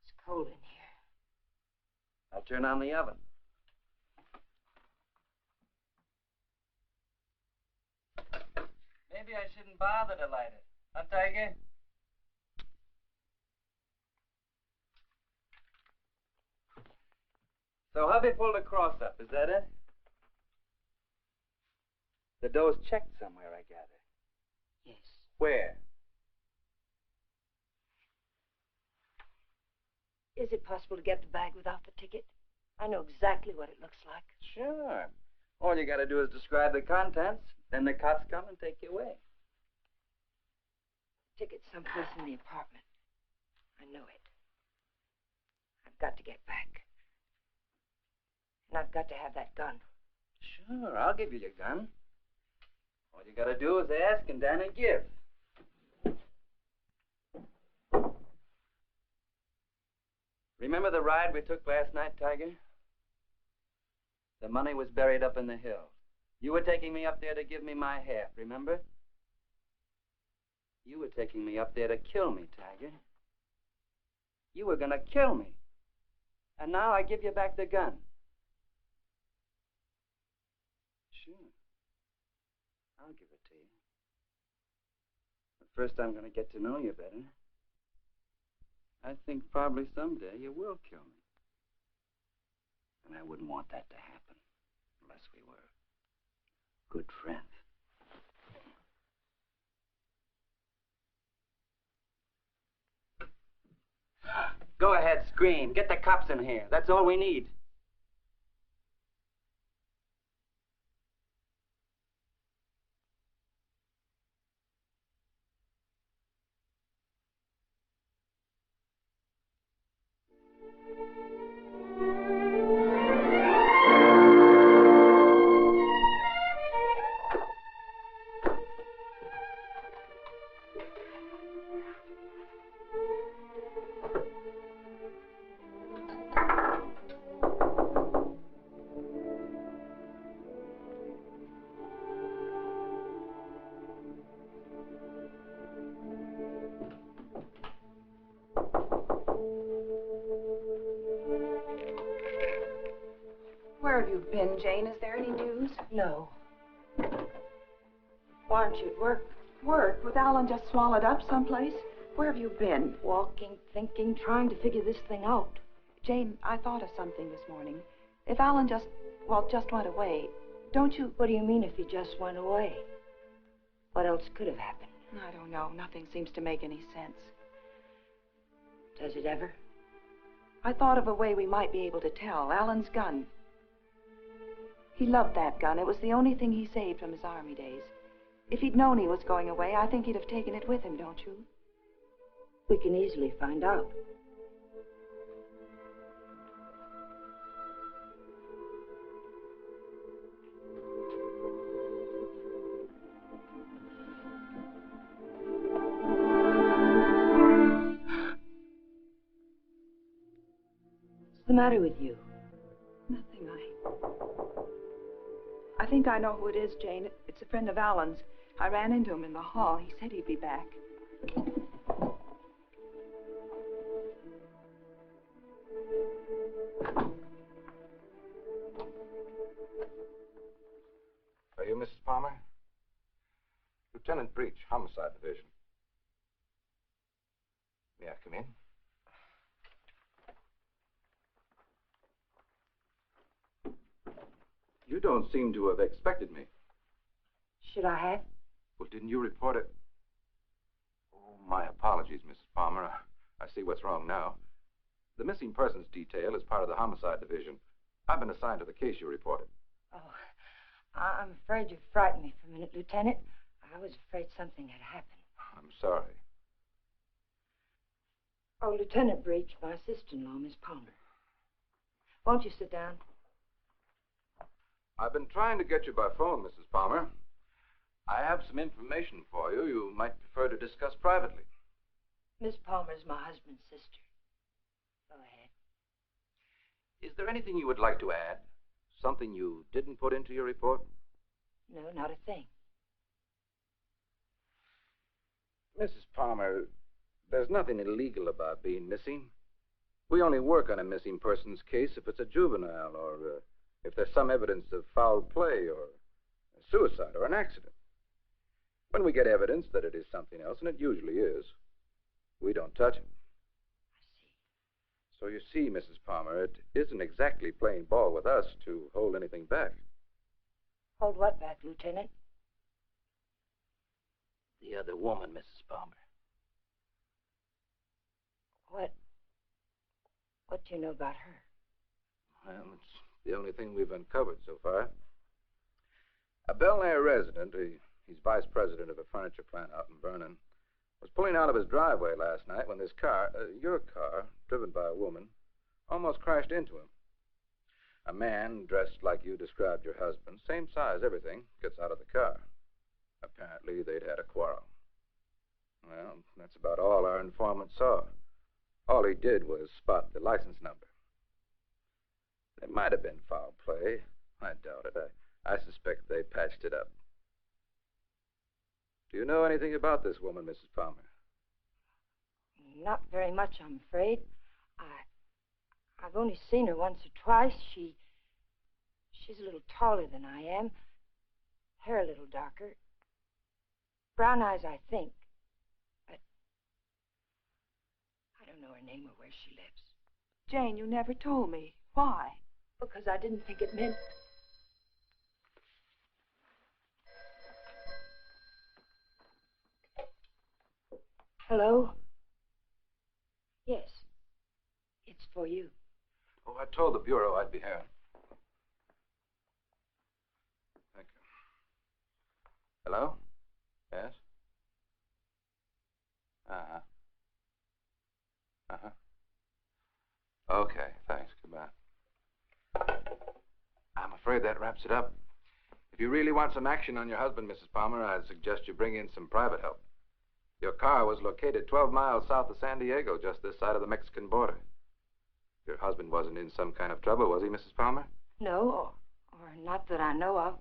S2: It's cold in here.
S3: I'll turn on the oven. Maybe I shouldn't bother to light it. Huh, Tiger? So hubby pulled a cross up, is that it? The dough's checked somewhere, I gather.
S2: Yes.
S3: Where?
S2: Is it possible to get the bag without the ticket? I know exactly what it looks like.
S3: Sure. All you gotta do is describe the contents, then the cops come and take you away.
S2: Ticket's someplace in the apartment. I know it. I've got to get back. And I've got to have that gun.
S3: Sure, I'll give you your gun. All you gotta do is ask and Danny give. Remember the ride we took last night, Tiger? The money was buried up in the hills. You were taking me up there to give me my half, remember? You were taking me up there to kill me, Tiger. You were gonna kill me. And now I give you back the gun. Sure. I'll give it to you. But first I'm gonna get to know you better. I think probably someday you will kill me. And I wouldn't want that to happen unless we were good friends. Go ahead, scream. Get the cops in here. That's all we need.
S5: Where have you been, Jane? Is there any news?
S2: No. Why aren't you at work?
S5: Work? With Alan just swallowed up someplace? Where have you been?
S2: Walking, thinking, trying to figure this thing out.
S5: Jane, I thought of something this morning. If Alan just went away, don't you...
S2: What do you mean if he just went away? What else could have happened?
S5: I don't know. Nothing seems to make any sense.
S2: Does it ever?
S5: I thought of a way we might be able to tell. Alan's gun. He loved that gun. It was the only thing he saved from his army days. If he'd known he was going away, I think he'd have taken it with him, don't you?
S2: We can easily find out. the matter with you?
S5: Nothing. I think I know who it is, Jane. It's a friend of Alan's. I ran into him in the hall. He said he'd be back.
S1: Are you Mrs. Palmer? Lieutenant Breach, Homicide Division. May I come in? You don't seem to have expected me.
S2: Should I have?
S1: Well, didn't you report it? Oh, my apologies, Mrs. Palmer. I see what's wrong now. The missing persons detail is part of the Homicide Division. I've been assigned to the case you reported.
S2: Oh, I'm afraid you frightened me for a minute, Lieutenant. I was afraid something had happened.
S1: I'm sorry.
S2: Oh, Lieutenant Breach, my sister-in-law, Miss Palmer. Won't you sit down?
S1: I've been trying to get you by phone, Mrs. Palmer. I have some information for you might prefer to discuss privately.
S2: Miss Palmer's my husband's sister. Go ahead.
S1: Is there anything you would like to add? Something you didn't put into your report?
S2: No, not a thing.
S1: Mrs. Palmer, there's nothing illegal about being missing. We only work on a missing persons case if it's a juvenile or if there's some evidence of foul play or suicide or an accident. When we get evidence that it is something else, and it usually is, we don't touch it. So you see, Mrs. Palmer, it isn't exactly playing ball with us to hold anything back.
S2: Hold what back, Lieutenant?
S1: The other woman, Mrs. Palmer.
S2: What do you know about her?
S1: Well, it's the only thing we've uncovered so far. A Bel Air resident, he's vice president of a furniture plant out in Vernon, was pulling out of his driveway last night when this car, your car, driven by a woman, almost crashed into him. A man dressed like you described your husband, same size, everything, gets out of the car. Apparently, they'd had a quarrel. Well, that's about all our informant saw. All he did was spot the license number. There might have been foul play. I doubt it. I suspect they patched it up. Do you know anything about this woman, Mrs. Palmer?
S2: Not very much, I'm afraid. I've only seen her once or twice. She's a little taller than I am. Hair a little darker. Brown eyes, I think. But I don't know her name or where she lives.
S5: Jane, you never told me. Why?
S2: Because I didn't think it meant... Hello? Yes. It's for you.
S1: Oh, I told the Bureau I'd be here. Thank you. Hello? Yes? Uh-huh. Uh-huh. Okay, thanks. Goodbye. I'm afraid that wraps it up. If you really want some action on your husband, Mrs. Palmer, I'd suggest you bring in some private help. Your car was located 12 miles south of San Diego, just this side of the Mexican border. Your husband wasn't in some kind of trouble, was he, Mrs. Palmer?
S2: No, or not that I know of.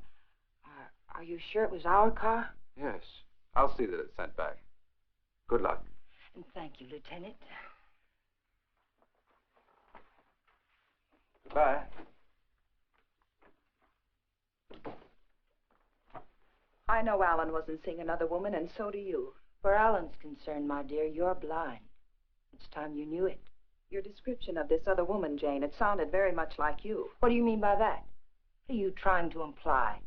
S2: Are you sure it was our car?
S1: Yes. I'll see that it's sent back. Good luck.
S2: And thank you, Lieutenant.
S1: Goodbye.
S5: I know Alan wasn't seeing another woman, and so do you.
S2: Where Alan's concerned, my dear, you're blind. It's time you knew it.
S5: Your description of this other woman, Jane, it sounded very much like you.
S2: What do you mean by that? What are you trying to imply?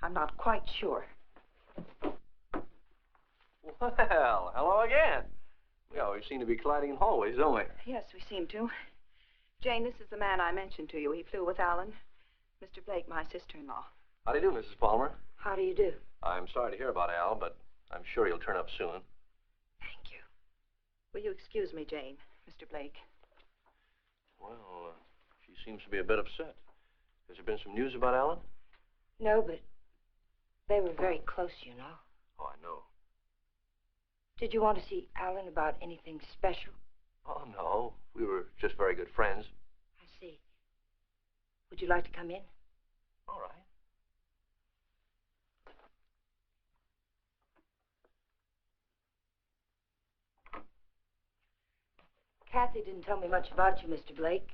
S5: I'm not quite sure.
S8: Well, hello again. We always seem to be colliding in hallways, don't we?
S5: Yes, we seem to. Jane, this is the man I mentioned to you. He flew with Alan. Mr. Blake, my sister-in-law.
S8: How do you do, Mrs. Palmer?
S2: How do you do?
S8: I'm sorry to hear about Al, but I'm sure he'll turn up soon.
S5: Thank you. Will you excuse me, Jane, Mr. Blake?
S8: Well, she seems to be a bit upset. Has there been some news about Alan?
S2: No, but they were very close, you know.
S8: Oh, I know.
S2: Did you want to see Alan about anything special?
S8: Oh, no. We were just very good friends.
S2: Would you like to come in?
S8: All right.
S2: Kathy didn't tell me much about you, Mr. Blake.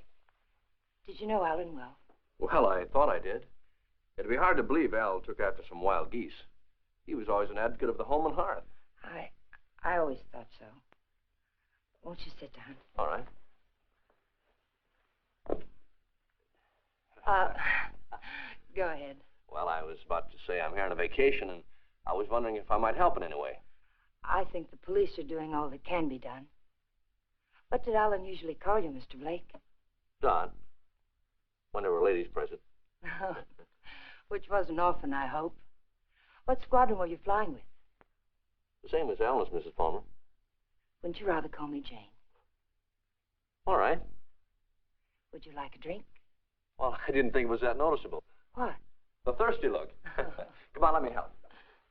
S2: Did you know Alan well?
S8: Well, I thought I did. It'd be hard to believe Al took after some wild geese. He was always an advocate of the home and hearth.
S2: I always thought so. Won't you sit down?
S8: All right.
S2: Go ahead.
S8: Well, I was about to say I'm here on a vacation, and I was wondering if I might help in any way.
S2: I think the police are doing all that can be done. What did Alan usually call you, Mr. Blake?
S8: Don. When there were ladies present.
S2: Which wasn't often, I hope. What squadron were you flying with?
S8: The same as Alan's, Mrs. Palmer.
S2: Wouldn't you rather call me Jane?
S8: All right.
S2: Would you like a drink?
S8: Well, I didn't think it was that noticeable.
S2: What?
S8: The thirsty look. Come on, let me help.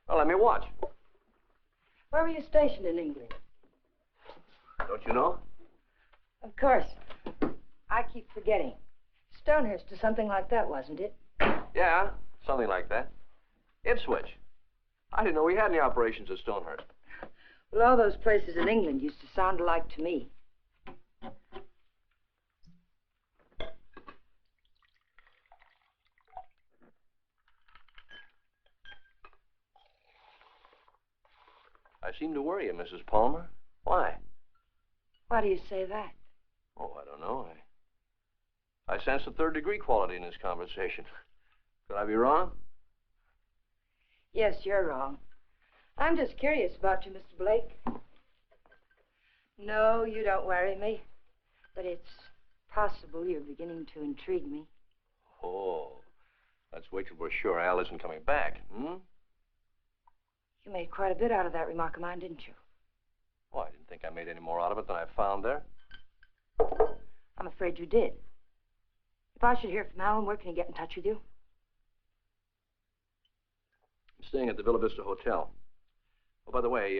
S8: Well, let me watch.
S2: Where were you stationed in England?
S8: Don't you know?
S2: Of course. I keep forgetting. Stonehurst or something like that, wasn't it?
S8: Yeah, something like that. Ipswich. I didn't know we had any operations at Stonehurst.
S2: Well, all those places in England used to sound alike to me.
S8: I seem to worry you, Mrs. Palmer. Why?
S2: Why do you say that?
S8: Oh, I don't know. I sense a third-degree quality in this conversation. Could I be wrong?
S2: Yes, you're wrong. I'm just curious about you, Mr. Blake. No, you don't worry me. But it's possible you're beginning to intrigue me.
S8: Oh, let's wait till we're sure Al isn't coming back, hmm?
S2: You made quite a bit out of that remark of mine, didn't you?
S8: Well, I didn't think I made any more out of it than I found there.
S2: I'm afraid you did. If I should hear from Alan, where can he get in touch with you?
S8: I'm staying at the Villa Vista Hotel. Oh, by the way,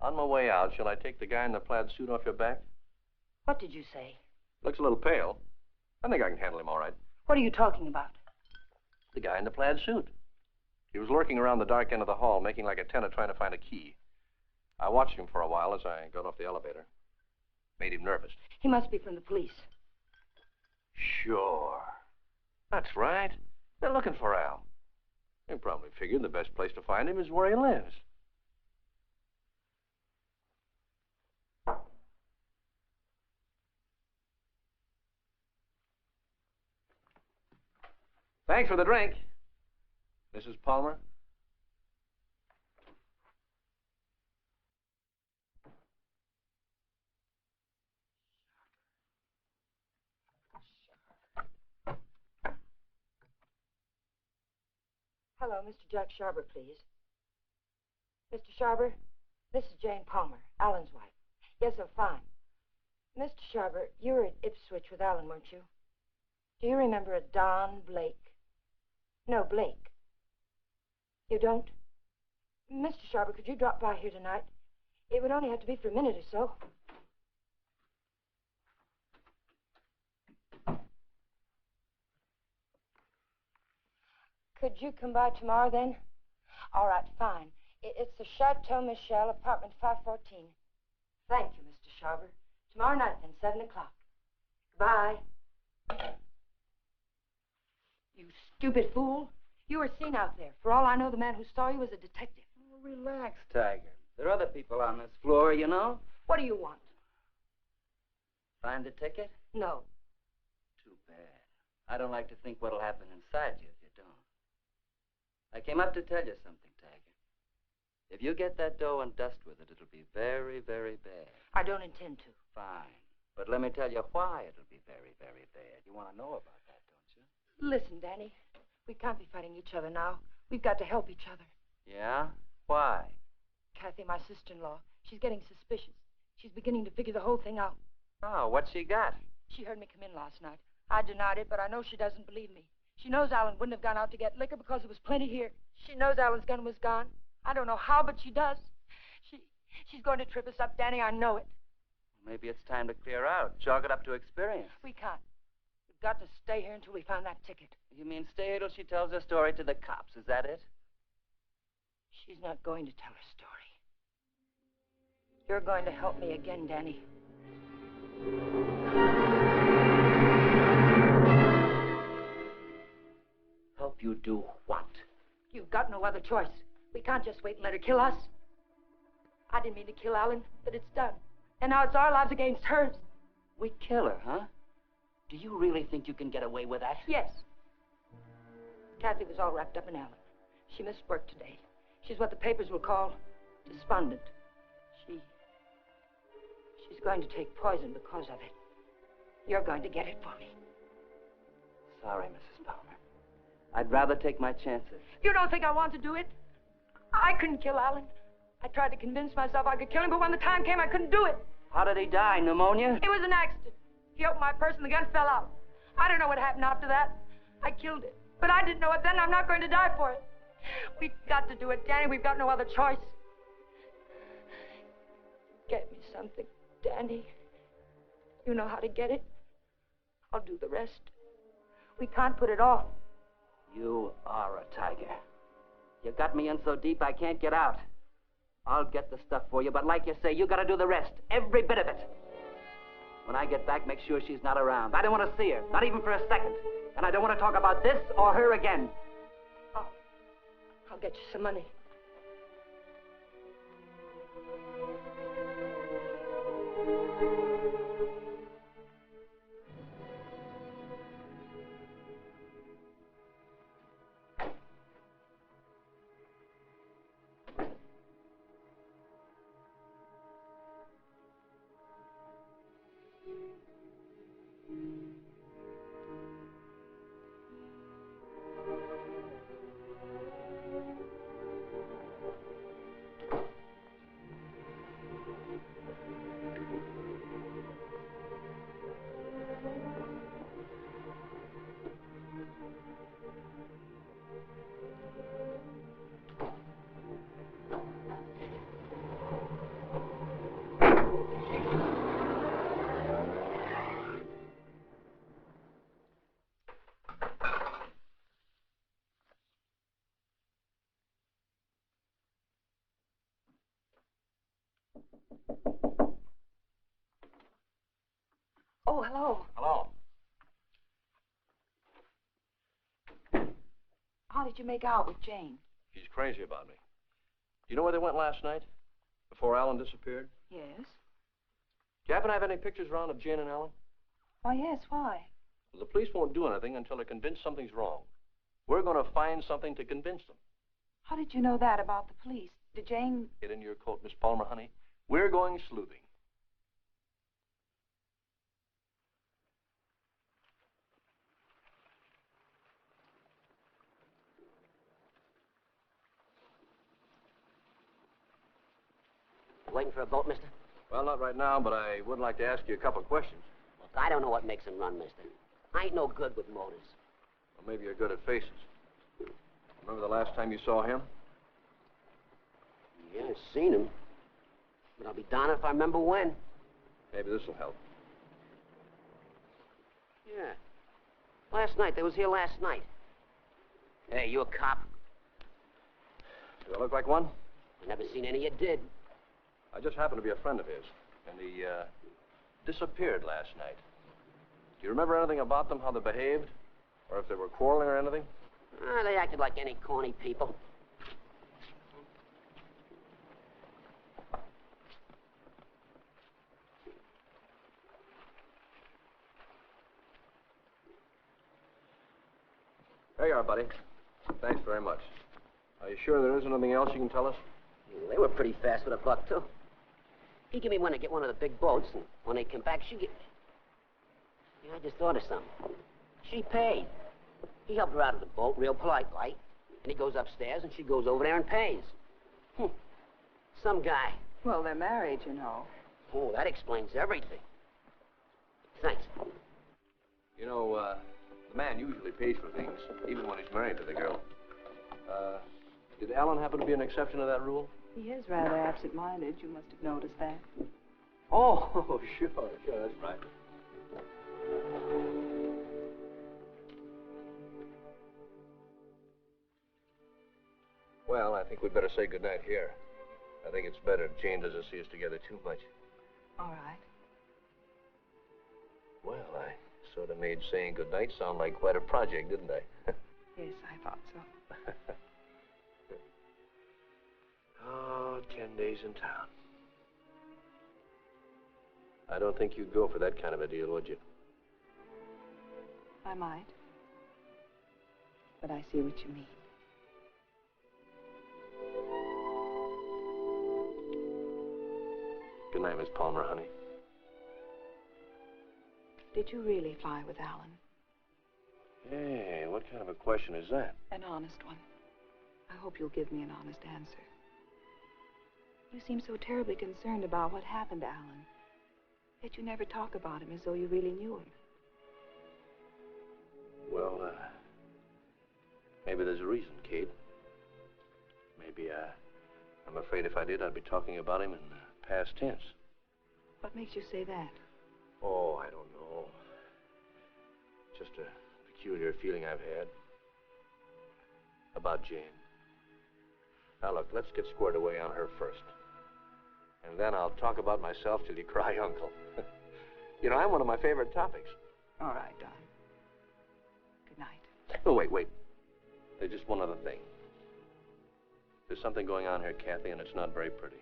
S8: on my way out, shall I take the guy in the plaid suit off your back?
S2: What did you say?
S8: Looks a little pale. I think I can handle him all right.
S2: What are you talking about?
S8: The guy in the plaid suit. He was lurking around the dark end of the hall, making like a tenant trying to find a key. I watched him for a while as I got off the elevator. Made him nervous.
S2: He must be from the police.
S8: Sure. That's right. They're looking for Al. They probably figured the best place to find him is where he lives. Thanks for the drink, Mrs. Palmer.
S2: Hello, Mr. Jack Sharber, please. Mr. Sharber, this is Jane Palmer, Alan's wife. Yes, I'm fine. Mr. Sharber, you were at Ipswich with Alan, weren't you? Do you remember a Don Blake? No, Blake. You don't? Mr. Sharber, could you drop by here tonight? It would only have to be for a minute or so. Could you come by tomorrow, then? All right, fine. It's the Chateau Michel, apartment 514. Thank you, Mr. Sharber. Tomorrow night, then, 7 o'clock. Bye. You stupid fool. You were seen out there. For all I know, the man who saw you was a detective.
S3: Oh, relax, Tiger. There are other people on this floor, you know.
S2: What do you want?
S3: Find a ticket?
S2: No.
S3: Too bad. I don't like to think what'll happen inside you if you don't. I came up to tell you something, Tiger. If you get that dough and dust with it, it'll be very, very bad.
S2: I don't intend to.
S3: Fine. But let me tell you why it'll be very, very bad. You want to know about that, don't you?
S2: Listen, Danny. We can't be fighting each other now. We've got to help each other.
S3: Yeah? Why?
S2: Kathy, my sister-in-law, she's getting suspicious. She's beginning to figure the whole thing out.
S3: Oh, what's she got?
S2: She heard me come in last night. I denied it, but I know she doesn't believe me. She knows Alan wouldn't have gone out to get liquor because there was plenty here. She knows Alan's gun was gone. I don't know how, but she does. She's going to trip us up, Danny. I know it.
S3: Maybe it's time to clear out. Chalk it up to experience.
S2: We can't. We've got to stay here until we find that ticket.
S3: You mean stay here till she tells her story to the cops, is that it?
S2: She's not going to tell her story. You're going to help me again, Danny.
S3: Help you do what?
S2: You've got no other choice. We can't just wait and let her kill us. I didn't mean to kill Alan, but it's done. And now it's our lives against hers.
S3: We kill her, huh? Do you really think you can get away with that?
S2: Yes. Kathy was all wrapped up in Alan. She missed work today. She's what the papers will call despondent. She's going to take poison because of it. You're going to get it for me.
S3: Sorry, Mrs. Palmer. I'd rather take my chances.
S2: You don't think I want to do it? I couldn't kill Alan. I tried to convince myself I could kill him, but when the time came, I couldn't do it.
S3: How did he die? Pneumonia?
S2: It was an accident. He opened my purse and the gun fell out. I don't know what happened after that. I killed it. But I didn't know it then. I'm not going to die for it. We've got to do it, Danny. We've got no other choice. Get me something, Danny. You know how to get it. I'll do the rest. We can't put it off.
S3: You are a tiger. You got me in so deep I can't get out. I'll get the stuff for you, but like you say, you gotta do the rest. Every bit of it. When I get back, make sure she's not around. I don't want to see her, not even for a second. And I don't want to talk about this or her again.
S2: I'll get you some money. Oh, hello.
S8: Hello.
S5: How did you make out with Jane?
S8: She's crazy about me. Do you know where they went last night? Before Alan disappeared?
S5: Yes.
S8: Do you happen to have any pictures around of Jane and Alan?
S5: Why, yes, why?
S8: Well, the police won't do anything until they're convinced something's wrong. We're going to find something to convince them.
S5: How did you know that about the police? Did Jane...
S8: Get in your coat, Miss Palmer, honey. We're going sleuthing.
S9: Waiting for a boat, mister?
S8: Well, not right now, but I would like to ask you a couple of questions.
S9: Look, I don't know what makes them run, mister. I ain't no good with motors.
S8: Well, maybe you're good at faces. Remember the last time you saw him?
S9: Yeah, I've seen him. But I'll be darned if I remember when.
S8: Maybe this will help.
S9: Yeah. Last night. They was here last night. Hey, you a cop?
S8: Do I look like one?
S9: I never seen any you did.
S8: I just happen to be a friend of his, and he disappeared last night. Do you remember anything about them, how they behaved? Or if they were quarreling or anything?
S9: They acted like any corny people.
S8: There you are, buddy. Thanks very much. Are you sure there isn't anything else you can tell us?
S9: They were pretty fast with a buck, too. He gave me one to get one of the big boats, and when they come back, she get... Yeah, I just thought of something. She paid. He helped her out of the boat, real polite-like, and he goes upstairs, and she goes over there and pays. Some guy.
S5: Well, they're married, you know.
S9: Oh, that explains everything. Thanks.
S8: You know, the man usually pays for things, even when he's married to the girl. Did Alan happen to be an exception to that rule?
S5: He is rather absent-minded. You must have noticed that.
S8: Oh, sure, that's right. Well, I think we'd better say goodnight here. I think it's better if Jane doesn't see us together too much.
S5: All right.
S8: Well, I sort of made saying goodnight sound like quite a project, didn't I?
S5: Yes, I thought so.
S8: Oh, 10 days in town. I don't think you'd go for that kind of a deal, would you?
S5: I might. But I see what you mean.
S8: Good night, Miss Palmer, honey.
S5: Did you really fly with Alan?
S8: Hey, what kind of a question is that?
S5: An honest one. I hope you'll give me an honest answer. You seem so terribly concerned about what happened to Alan. Yet you never talk about him as though you really knew him.
S8: Well, maybe there's a reason, Kate. Maybe, I'm afraid if I did, I'd be talking about him in past tense.
S5: What makes you say that?
S8: Oh, I don't know. Just a peculiar feeling I've had about Jane. Now, look, let's get squared away on her first. And then I'll talk about myself till you cry uncle. You know, I'm one of my favorite topics.
S5: All right, Don. Good night.
S8: Oh, wait. There's just one other thing. There's something going on here, Kathy, and it's not very pretty.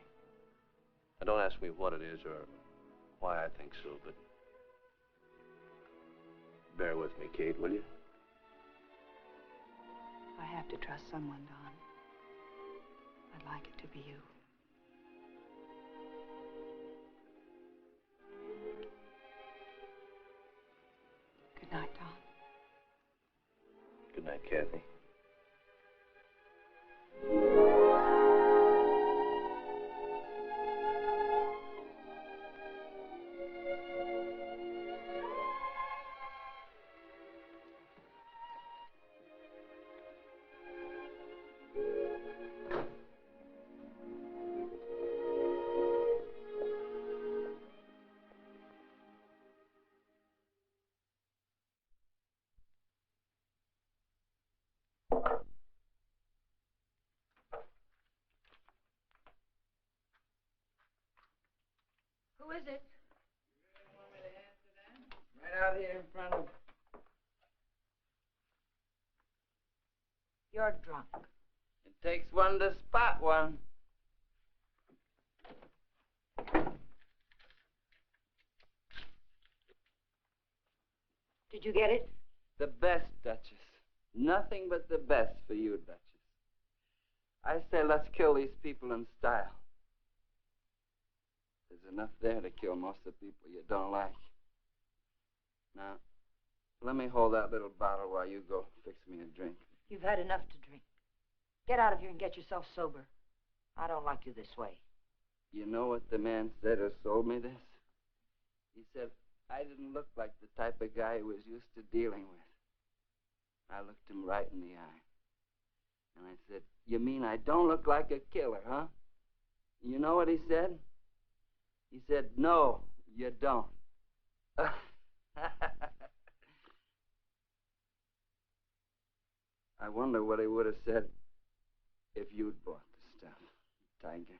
S8: Now, don't ask me what it is or why I think so, but bear with me, Kate, will you?
S5: I have to trust someone, Don. I'd like it to be you. Good night, Don.
S8: Good night, Kathy.
S2: Who is it?
S3: Right out here in front of...
S2: You're drunk.
S3: It takes one to spot one.
S2: Did you get it?
S3: The best, Duchess. Nothing but the best for you, Duchess. I say let's kill these people in style. There's enough there to kill most of the people you don't like. Now, let me hold that little bottle while you go fix me a drink.
S2: You've had enough to drink. Get out of here and get yourself sober. I don't like you this way.
S3: You know what the man said who sold me this? He said I didn't look like the type of guy he was used to dealing with. I looked him right in the eye. And I said, you mean I don't look like a killer, huh? You know what he said? He said, no, you don't. I wonder what he would have said if you'd bought the stuff, Tiger.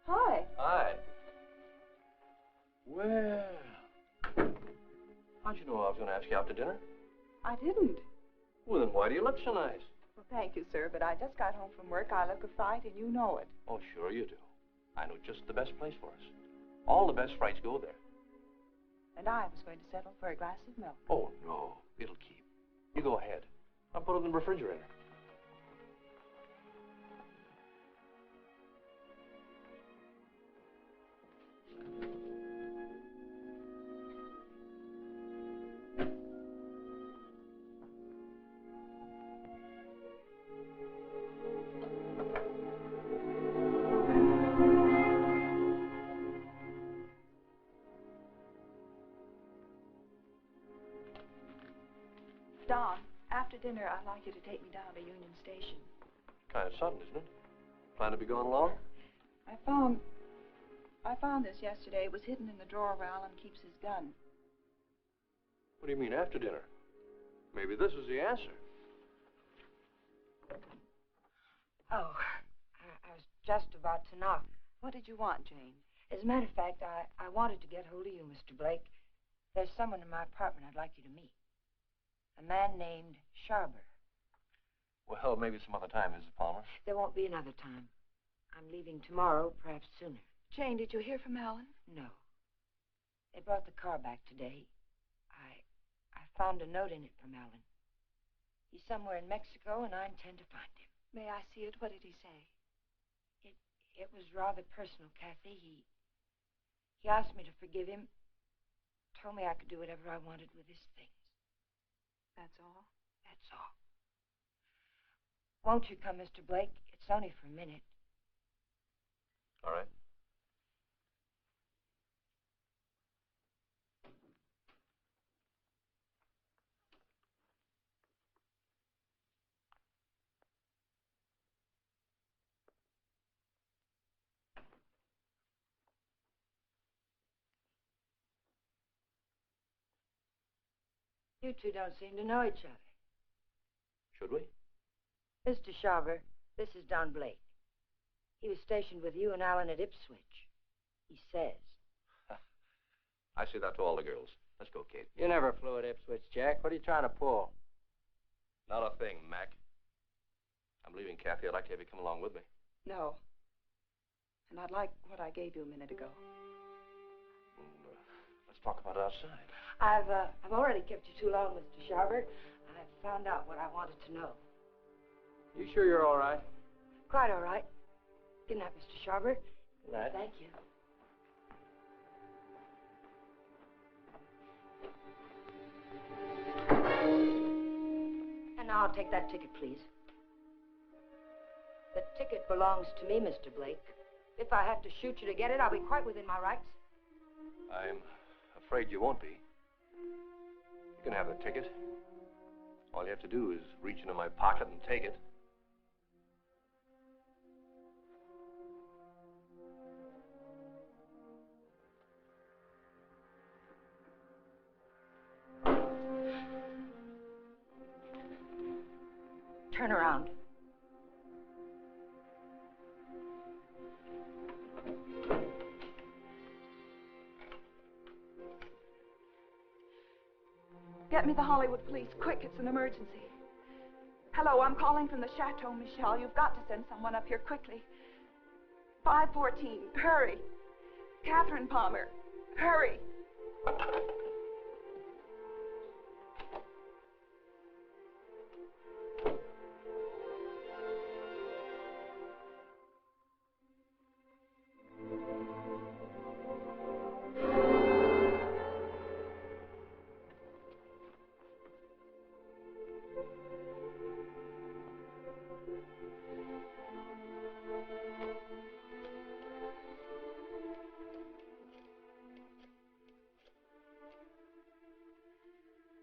S5: Hi.
S8: Hi. Well, how'd you know I was going to ask you out to dinner?
S5: I didn't.
S8: Well, then why do you look so nice?
S5: Well, thank you, sir, but I just got home from work. I look a fright, and you know it.
S8: Oh, sure you do. I know just the best place for us. All the best frights go there.
S5: And I was going to settle for a glass of milk.
S8: Oh, no. It'll keep. You go ahead. I'll put it in the refrigerator.
S5: Don, after dinner, I'd like you to take me down to Union Station.
S8: Kind of sudden, isn't it? Plan to be going along?
S5: I found this yesterday. It was hidden in the drawer where Alan keeps his gun.
S8: What do you mean, after dinner? Maybe this is the answer.
S2: Oh, I was just about to knock.
S5: What did you want, Jane?
S2: As a matter of fact, I wanted to get hold of you, Mr. Blake. There's someone in my apartment I'd like you to meet. A man named Sharber.
S8: Well, maybe some other time, Mrs. Palmer.
S2: There won't be another time. I'm leaving tomorrow, perhaps sooner.
S5: Jane, did you hear from Alan?
S2: No. They brought the car back today. I found a note in it from Alan. He's somewhere in Mexico, and I intend to find him.
S5: May I see it? What did he say?
S2: It was rather personal, Kathy. He asked me to forgive him. Told me I could do whatever I wanted with his things.
S5: That's all?
S2: That's all. Won't you come, Mr. Blake? It's only for a minute.
S8: All right.
S2: You two don't seem to know each other.
S8: Should we?
S2: Mr. Sharver, this is Don Blake. He was stationed with you and Alan at Ipswich. He says.
S8: I say that to all the girls. Let's go, Kate.
S3: You never flew at Ipswich, Jack. What are you trying to pull?
S8: Not a thing, Mac. I'm leaving, Kathy. I'd like to have you come along with me.
S5: No. And I'd like what I gave you a minute ago.
S8: Let's talk about it outside.
S2: I've already kept you too long, Mr. Sharver. I've found out what I wanted to know.
S3: You sure you're all right?
S2: Quite all right. Good night, Mr. Sharver.
S3: Good night.
S2: Thank you. And now I'll take that ticket, please. The ticket belongs to me, Mr. Blake. If I have to shoot you to get it, I'll be quite within my rights.
S8: I'm afraid you won't be. You can have the ticket. All you have to do is reach into my pocket and take it.
S2: Turn around.
S5: Get me the Hollywood police, quick, it's an emergency. Hello, I'm calling from the Chateau Michel. You've got to send someone up here quickly. 514, hurry. Catherine Palmer, hurry.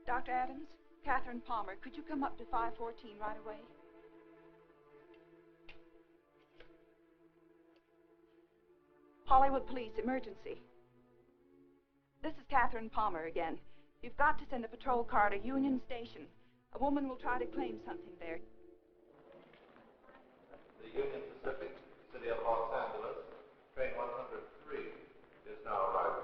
S5: Dr. Adams, Catherine Palmer, could you come up to 514 right away? Hollywood Police, emergency. This is Catherine Palmer again. You've got to send a patrol car to Union Station. A woman will try to claim something there.
S6: The Union Pacific, City of Los Angeles, train 103 is now arriving.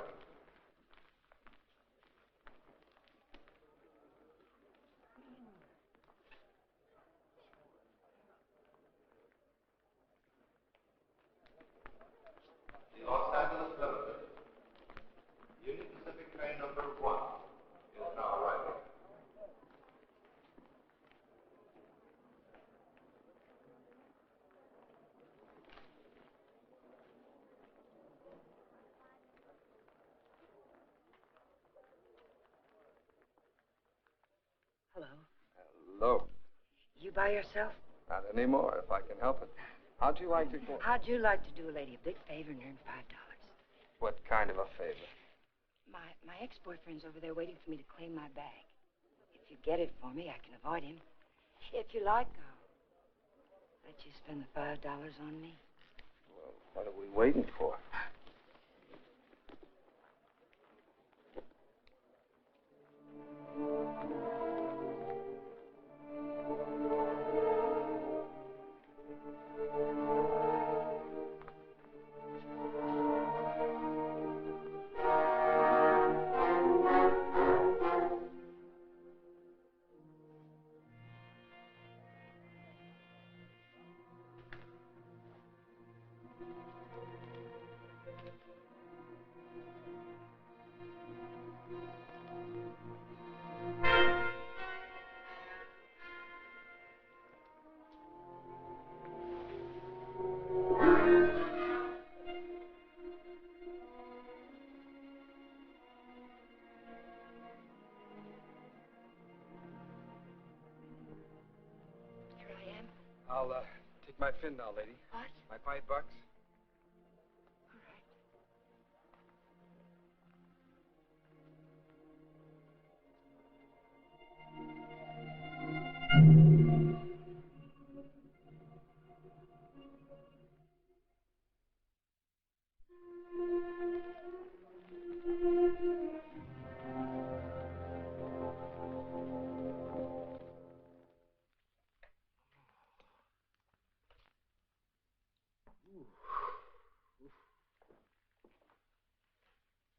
S6: The Los Angeles Limited, Union Pacific train number 1 is now arriving.
S2: Hello.
S1: Hello.
S2: You by yourself?
S1: Not anymore, if I can help it. How'd you like to go?
S2: How'd you like to do a lady a big favor and earn $5?
S1: What kind of a favor?
S2: My ex-boyfriend's over there waiting for me to claim my bag. If you get it for me, I can avoid him. If you like, I'll let you spend the $5 on me.
S8: Well, what are we waiting for?
S4: I'll take my fin now, lady.
S2: What?
S4: My $5.
S2: All right.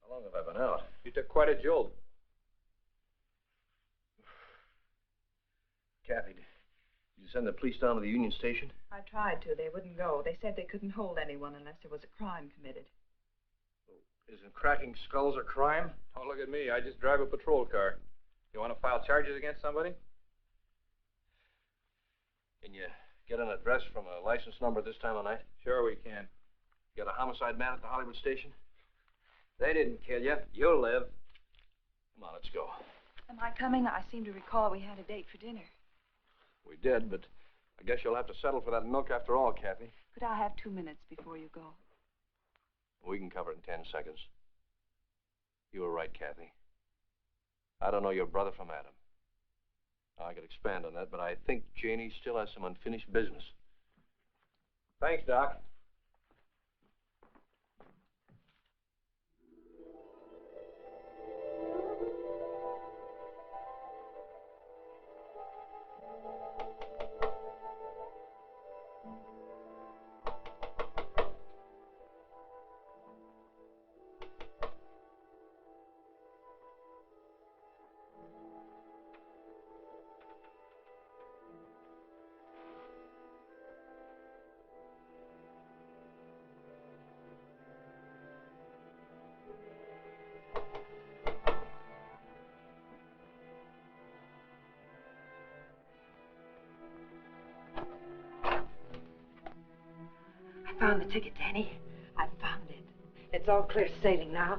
S8: How long have I been out?
S4: You took quite a jolt.
S8: Kathy, did you send the police down to the Union Station?
S5: I tried to. They wouldn't go. They said they couldn't hold anyone unless there was a crime committed.
S8: Isn't cracking skulls a crime?
S4: Don't look at me. I just drive a patrol car. You want to file charges against somebody?
S8: Can you get an address from a license number at this time of night?
S4: Sure we can.
S8: You got a homicide man at the Hollywood station?
S3: They didn't kill you. You'll live.
S8: Come on, let's go.
S5: Am I coming? I seem to recall we had a date for dinner.
S8: We did, but I guess you'll have to settle for that milk after all, Kathy.
S5: Could I have 2 minutes before you go?
S8: We can cover it in 10 seconds. You were right, Kathy. I don't know your brother from Adam. I could expand on that, but I think Janie still has some unfinished business.
S4: Thanks, Doc.
S2: I found the ticket, Danny. I found it. It's all clear sailing now.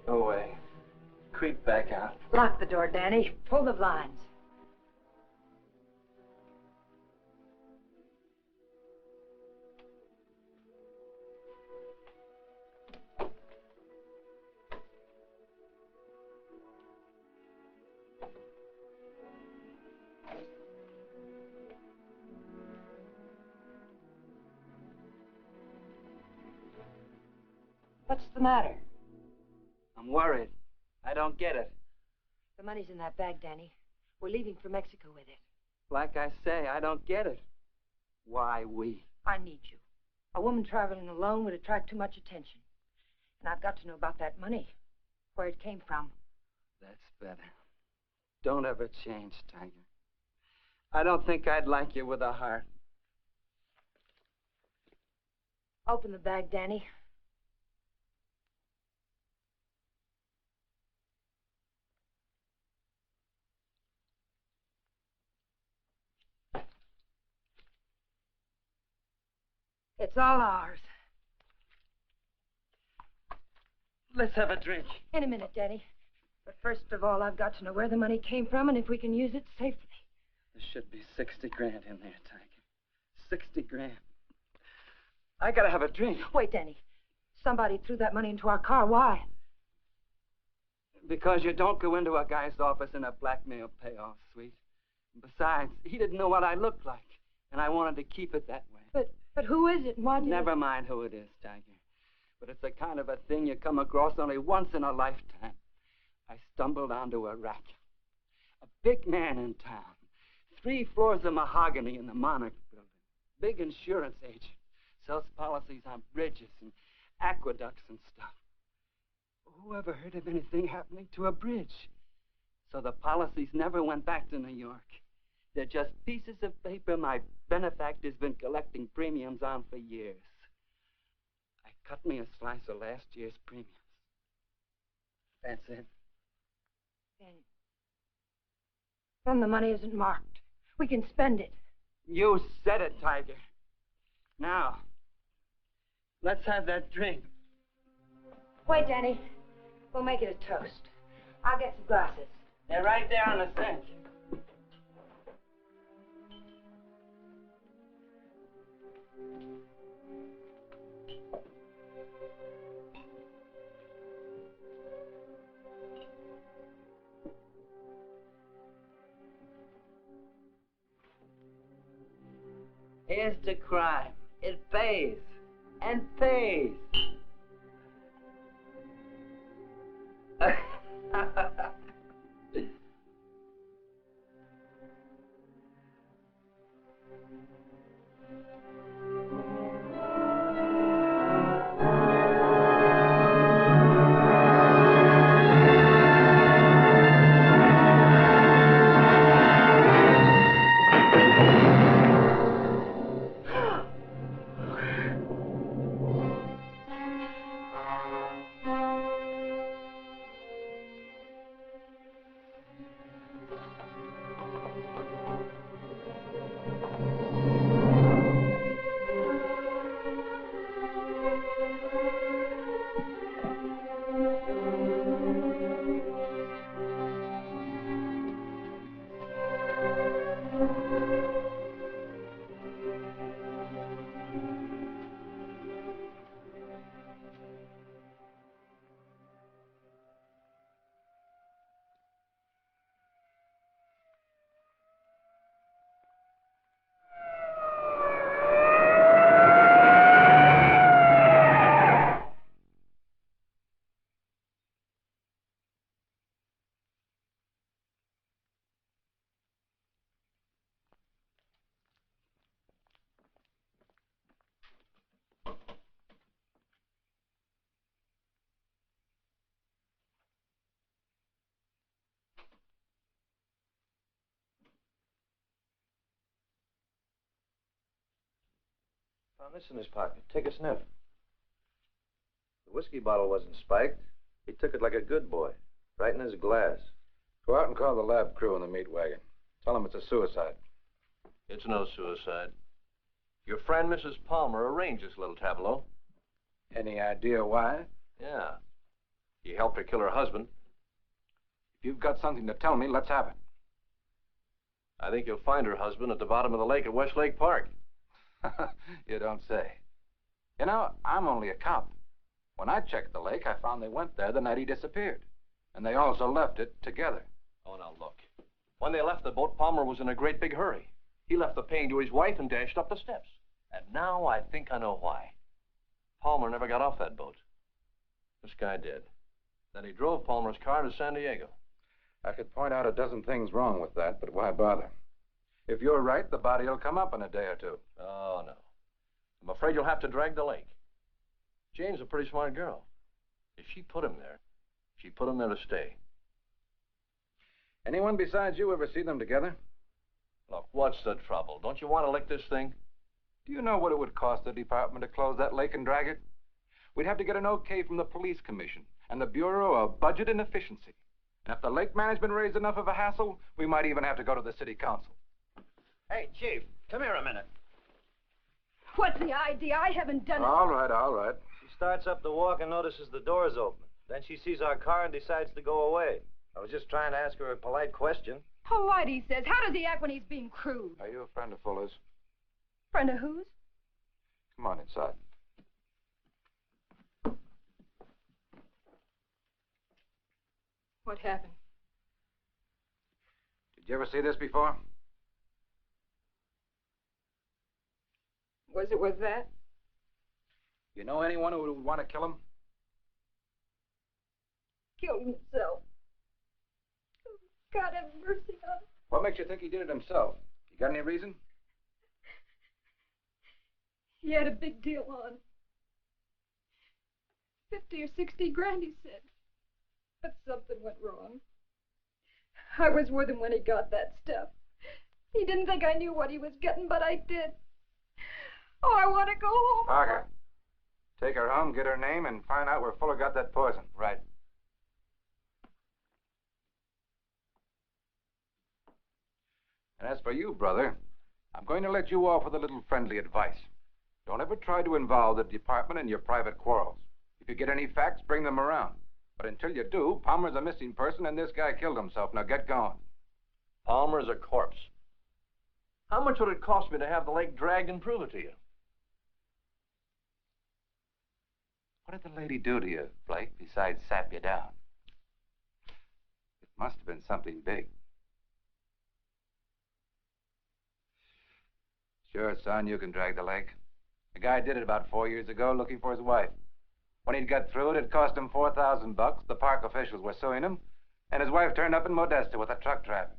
S3: No way. Creep back out.
S2: Lock the door, Danny. Pull the blinds. What's the matter?
S3: I'm worried. I don't get it.
S2: The money's in that bag, Danny. We're leaving for Mexico with it.
S3: Like I say, I don't get it. Why we?
S2: I need you. A woman traveling alone would attract too much attention. And I've got to know about that money. Where it came from.
S3: That's better. Don't ever change, Tiger. I don't think I'd like you with a heart.
S2: Open the bag, Danny. It's all ours.
S3: Let's have a drink.
S2: In a minute, Danny. But first of all, I've got to know where the money came from and if we can use it safely.
S3: There should be 60 grand in there, Tiger. 60 grand. I gotta have a drink.
S2: Wait, Danny. Somebody threw that money into our car. Why?
S3: Because you don't go into a guy's office in a blackmail payoff suite. Besides, he didn't know what I looked like, and I wanted to keep it that way.
S2: But who is it? And why did
S3: Never mind who it is, Tiger. But it's the kind of a thing you come across only once in a lifetime. I stumbled onto a rat. A big man in town. 3 floors of mahogany in the Monarch building. Big insurance agent. Sells policies on bridges and aqueducts and stuff. Who ever heard of anything happening to a bridge? So the policies never went back to New York. They're just pieces of paper my benefactor's been collecting premiums on for years. I cut me a slice of last year's premiums. That's it.
S2: Then the money isn't marked. We can spend it.
S3: You said it, Tiger. Now, let's have that drink.
S2: Wait, Danny. We'll make it a toast. I'll get some glasses.
S3: They're right there on the sink. Here's to crime. It pays. And pays.
S8: Found this in his pocket. Take a sniff. The whiskey bottle wasn't spiked. He took it like a good boy, right in his glass.
S1: Go out and call the lab crew in the meat wagon. Tell them it's a suicide.
S8: It's no suicide. Your friend, Mrs. Palmer, arranged this little tableau.
S1: Any idea why?
S8: Yeah. He helped her kill her husband.
S1: If you've got something to tell me, let's have it.
S8: I think you'll find her husband at the bottom of the lake at Westlake Park.
S1: You don't say. You know, I'm only a cop. When I checked the lake, I found they went there the night he disappeared. And they also left it together.
S8: Oh, now look. When they left the boat, Palmer was in a great big hurry. He left the paying to his wife and dashed up the steps. And now I think I know why. Palmer never got off that boat. This guy did. Then he drove Palmer's car to San Diego.
S1: I could point out a dozen things wrong with that, but why bother? If you're right, the body will come up in a day or two.
S8: Oh, no. I'm afraid you'll have to drag the lake. Jane's a pretty smart girl. If she put him there, she put him there to stay.
S1: Anyone besides you ever see them together?
S8: Look, what's the trouble? Don't you want to lick this thing?
S1: Do you know what it would cost the department to close that lake and drag it? We'd have to get an okay from the police commission and the Bureau of Budget and Efficiency. And if the lake management raised enough of a hassle, we might even have to go to the city council.
S10: Hey, Chief, come here a minute.
S2: What's the idea? I haven't done it.
S1: All right, all right.
S10: She starts up the walk and notices the door's open. Then she sees our car and decides to go away. I was just trying to ask her a polite question.
S2: Polite, he says. How does he act when he's being crude?
S1: Are you a friend of Fuller's?
S2: Friend of whose?
S1: Come on inside.
S2: What happened?
S4: Did you ever see this before?
S2: Was it with that?
S4: You know anyone who would want to kill him?
S2: Killed himself. God have mercy on him.
S4: What makes you think he did it himself? You got any reason?
S2: He had a big deal on. 50 or 60 grand, he said. But something went wrong. I was with him when he got that stuff. He didn't think I knew what he was getting, but I did. Oh, I want to go home.
S4: Parker, take her home, get her name, and find out where Fuller got that poison.
S8: Right.
S4: And as for you, brother, I'm going to let you off with a little friendly advice. Don't ever try to involve the department in your private quarrels. If you get any facts, bring them around. But until you do, Palmer's a missing person and this guy killed himself. Now get going.
S8: Palmer's a corpse. How much would it cost me to have the lake dragged and prove it to you?
S1: What did the lady do to you, Blake, besides sap you down? It must have been something big. Sure, son, you can drag the lake. The guy did it about 4 years ago looking for his wife. When he'd got through it cost him $4,000. The park officials were suing him, and his wife turned up in Modesta with a truck driver.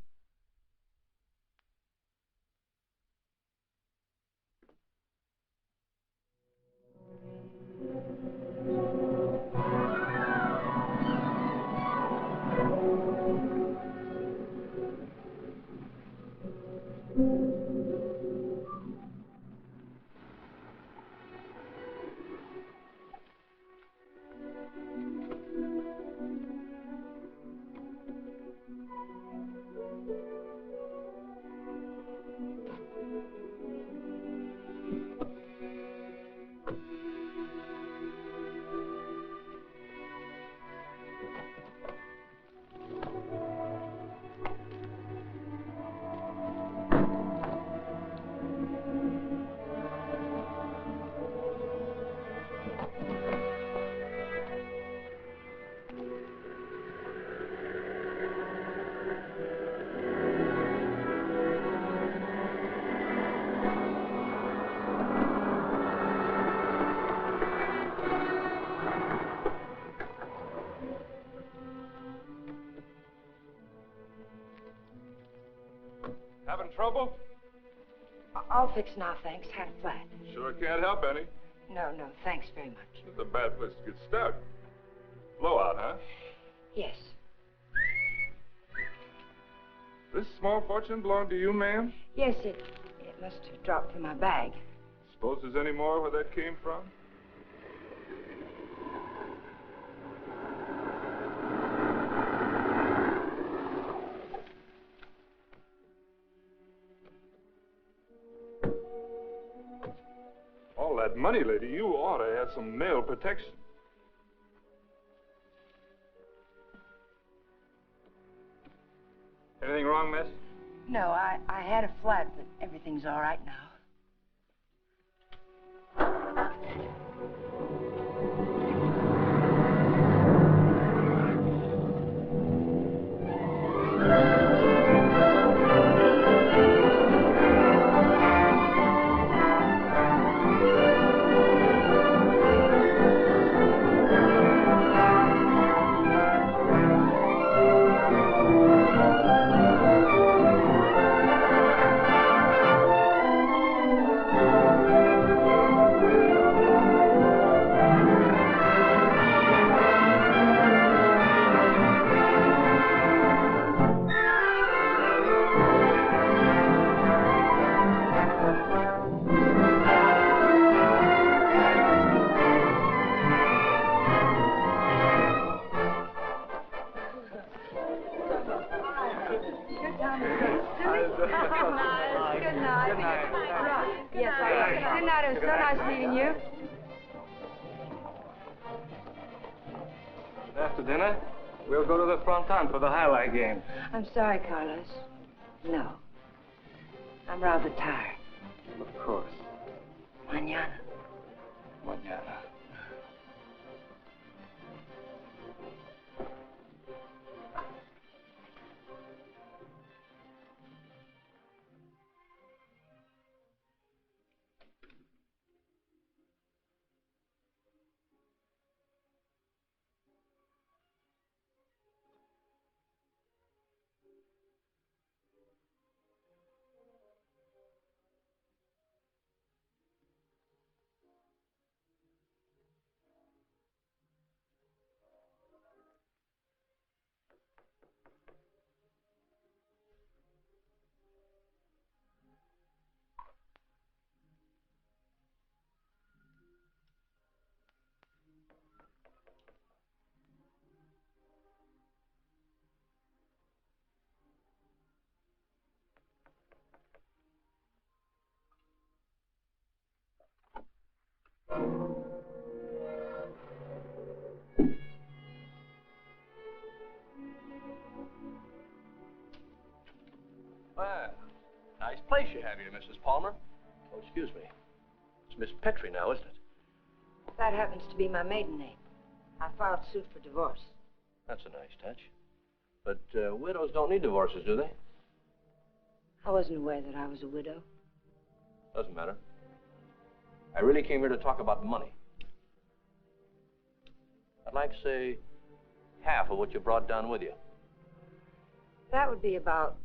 S6: Having trouble?
S2: I'll fix now, thanks. Had a flat.
S6: Sure can't help any.
S2: No, thanks very much.
S6: It's a bad place to get stuck. Blowout, huh?
S2: Yes.
S6: This small fortune belong to you, ma'am?
S2: Yes, it must have dropped from my bag.
S6: Suppose there's any more where that came from? All that money, lady, you ought to have some mail protection. Anything wrong, miss?
S2: No, I had a flat, but everything's all right now.
S8: After dinner, we'll go to the Fronton for the highlight game.
S2: I'm sorry, Carlos. No. I'm rather tired.
S1: Of course.
S2: Mañana.
S1: Mañana.
S8: have here, Mrs. Palmer. Oh, excuse me. It's Miss Petrie now, isn't it?
S2: That happens to be my maiden name. I filed suit for divorce.
S8: That's a nice touch. But widows don't need divorces, do they?
S2: I wasn't aware that I was a widow.
S8: Doesn't matter. I really came here to talk about money. I'd like, say, half of what you brought down with you.
S2: That would be about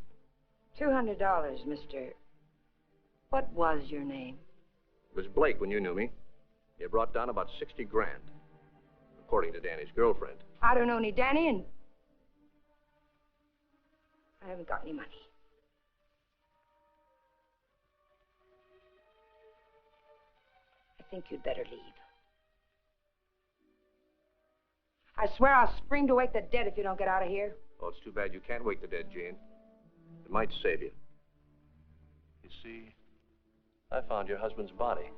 S2: $200, Mr. What was your name?
S8: It was Blake when you knew me. You brought down about 60 grand, according to Danny's girlfriend.
S2: I don't know any Danny, and I haven't got any money. I think you'd better leave. I swear I'll scream to wake the dead if you don't get out of here.
S8: Oh, it's too bad you can't wake the dead, Jane. It might save you. You see, I found your husband's body.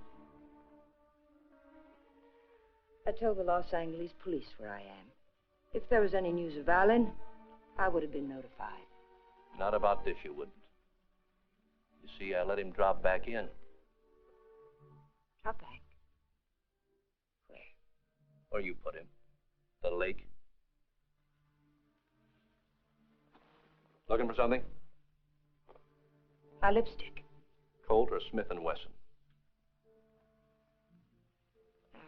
S2: I told the Los Angeles police where I am. If there was any news of Alan, I would have been notified.
S8: Not about this, you wouldn't. You see, I let him drop back in.
S2: Drop back? Where?
S8: Where you put him. The lake. Looking for something?
S2: My lipstick.
S8: Colt or Smith & Wesson?
S2: Now,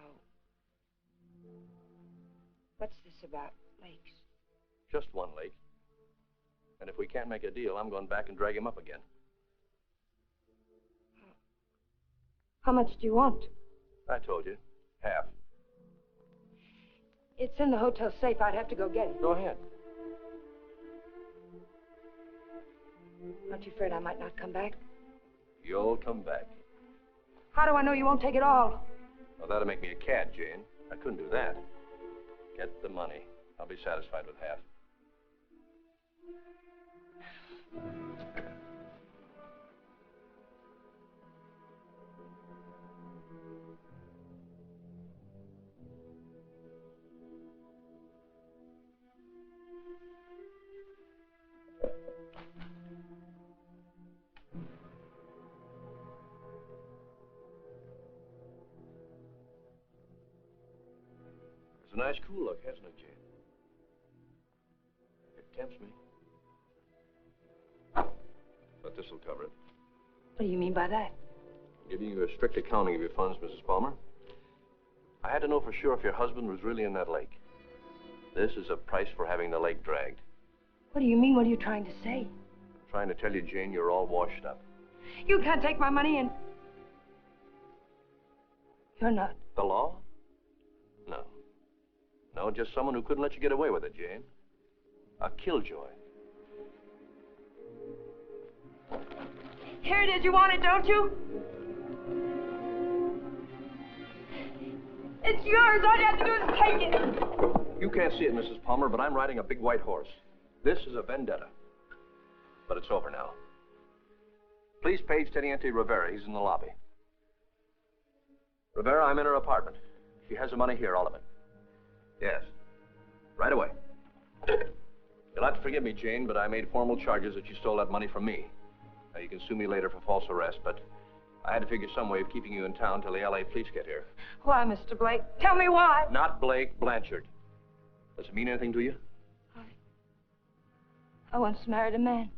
S2: what's this about lakes?
S8: Just one lake. And if we can't make a deal, I'm going back and drag him up again.
S2: How much do you want?
S8: I told you. Half.
S2: It's in the hotel safe. I'd have to go get it.
S8: Go ahead.
S2: Aren't you afraid I might not come back?
S8: You'll come back.
S2: How do I know you won't take it all?
S8: Well, that'll make me a cad, Jane. I couldn't do that. Get the money. I'll be satisfied with half. It's a nice cool look, hasn't it, Jane? It tempts me. But this'll cover it.
S2: What do you mean by that?
S8: I'm giving you a strict accounting of your funds, Mrs. Palmer. I had to know for sure if your husband was really in that lake. This is a price for having the lake dragged.
S2: What do you mean? What are you trying to say?
S8: I'm trying to tell you, Jane, you're all washed up.
S2: You can't take my money and... You're not.
S8: The law? No. No, just someone who couldn't let you get away with it, Jane. A killjoy.
S2: Here it is. You want it, don't you? It's yours. All you have to do is take it.
S8: You can't see it, Mrs. Palmer, but I'm riding a big white horse. This is a vendetta. But it's over now. Please page Teniente Rivera. He's in the lobby. Rivera, I'm in her apartment. She has the money here, all of it. Yes. Right away. You'll have to forgive me, Jane, but I made formal charges that you stole that money from me. Now, you can sue me later for false arrest, but I had to figure some way of keeping you in town till the L.A. police get here.
S2: Why, Mr. Blake? Tell me why.
S8: Not Blake, Blanchard. Does it mean anything to you?
S2: I once married a man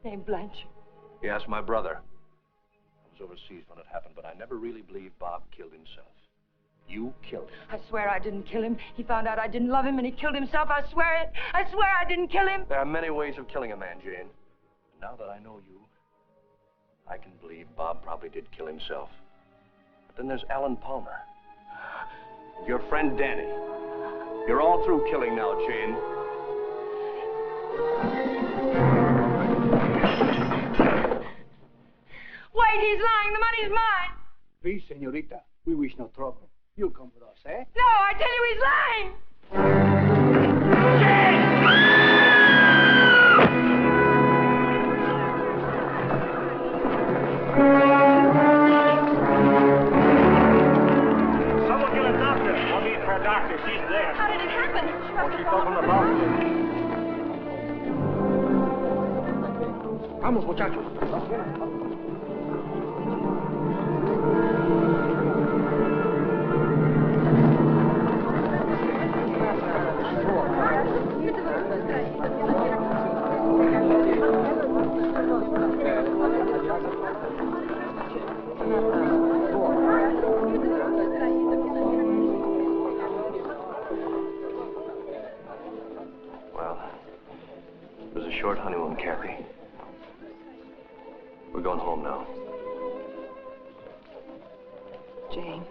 S2: named Blanchard.
S8: Yes, my brother. I was overseas when it happened, but I never really believed Bob killed himself. You killed him.
S2: I swear I didn't kill him. He found out I didn't love him and he killed himself. I swear it. I swear I didn't kill him.
S8: There are many ways of killing a man, Jane. And now that I know you, I can believe Bob probably did kill himself. But then there's Alan Palmer. Your friend Danny. You're all through killing now, Jane.
S2: Wait, he's lying. The money's mine.
S11: Please, señorita, we wish no trouble. You'll come with us, eh?
S2: No, I tell you he's lying.
S11: Someone get a doctor. I'll meet her doctor. She's there.
S5: How did it happen?
S11: Oh, she's up on the balcony. Vamos, muchachos.
S8: Well, it was a short honeymoon, Kathy. We're going home now.
S5: Jane.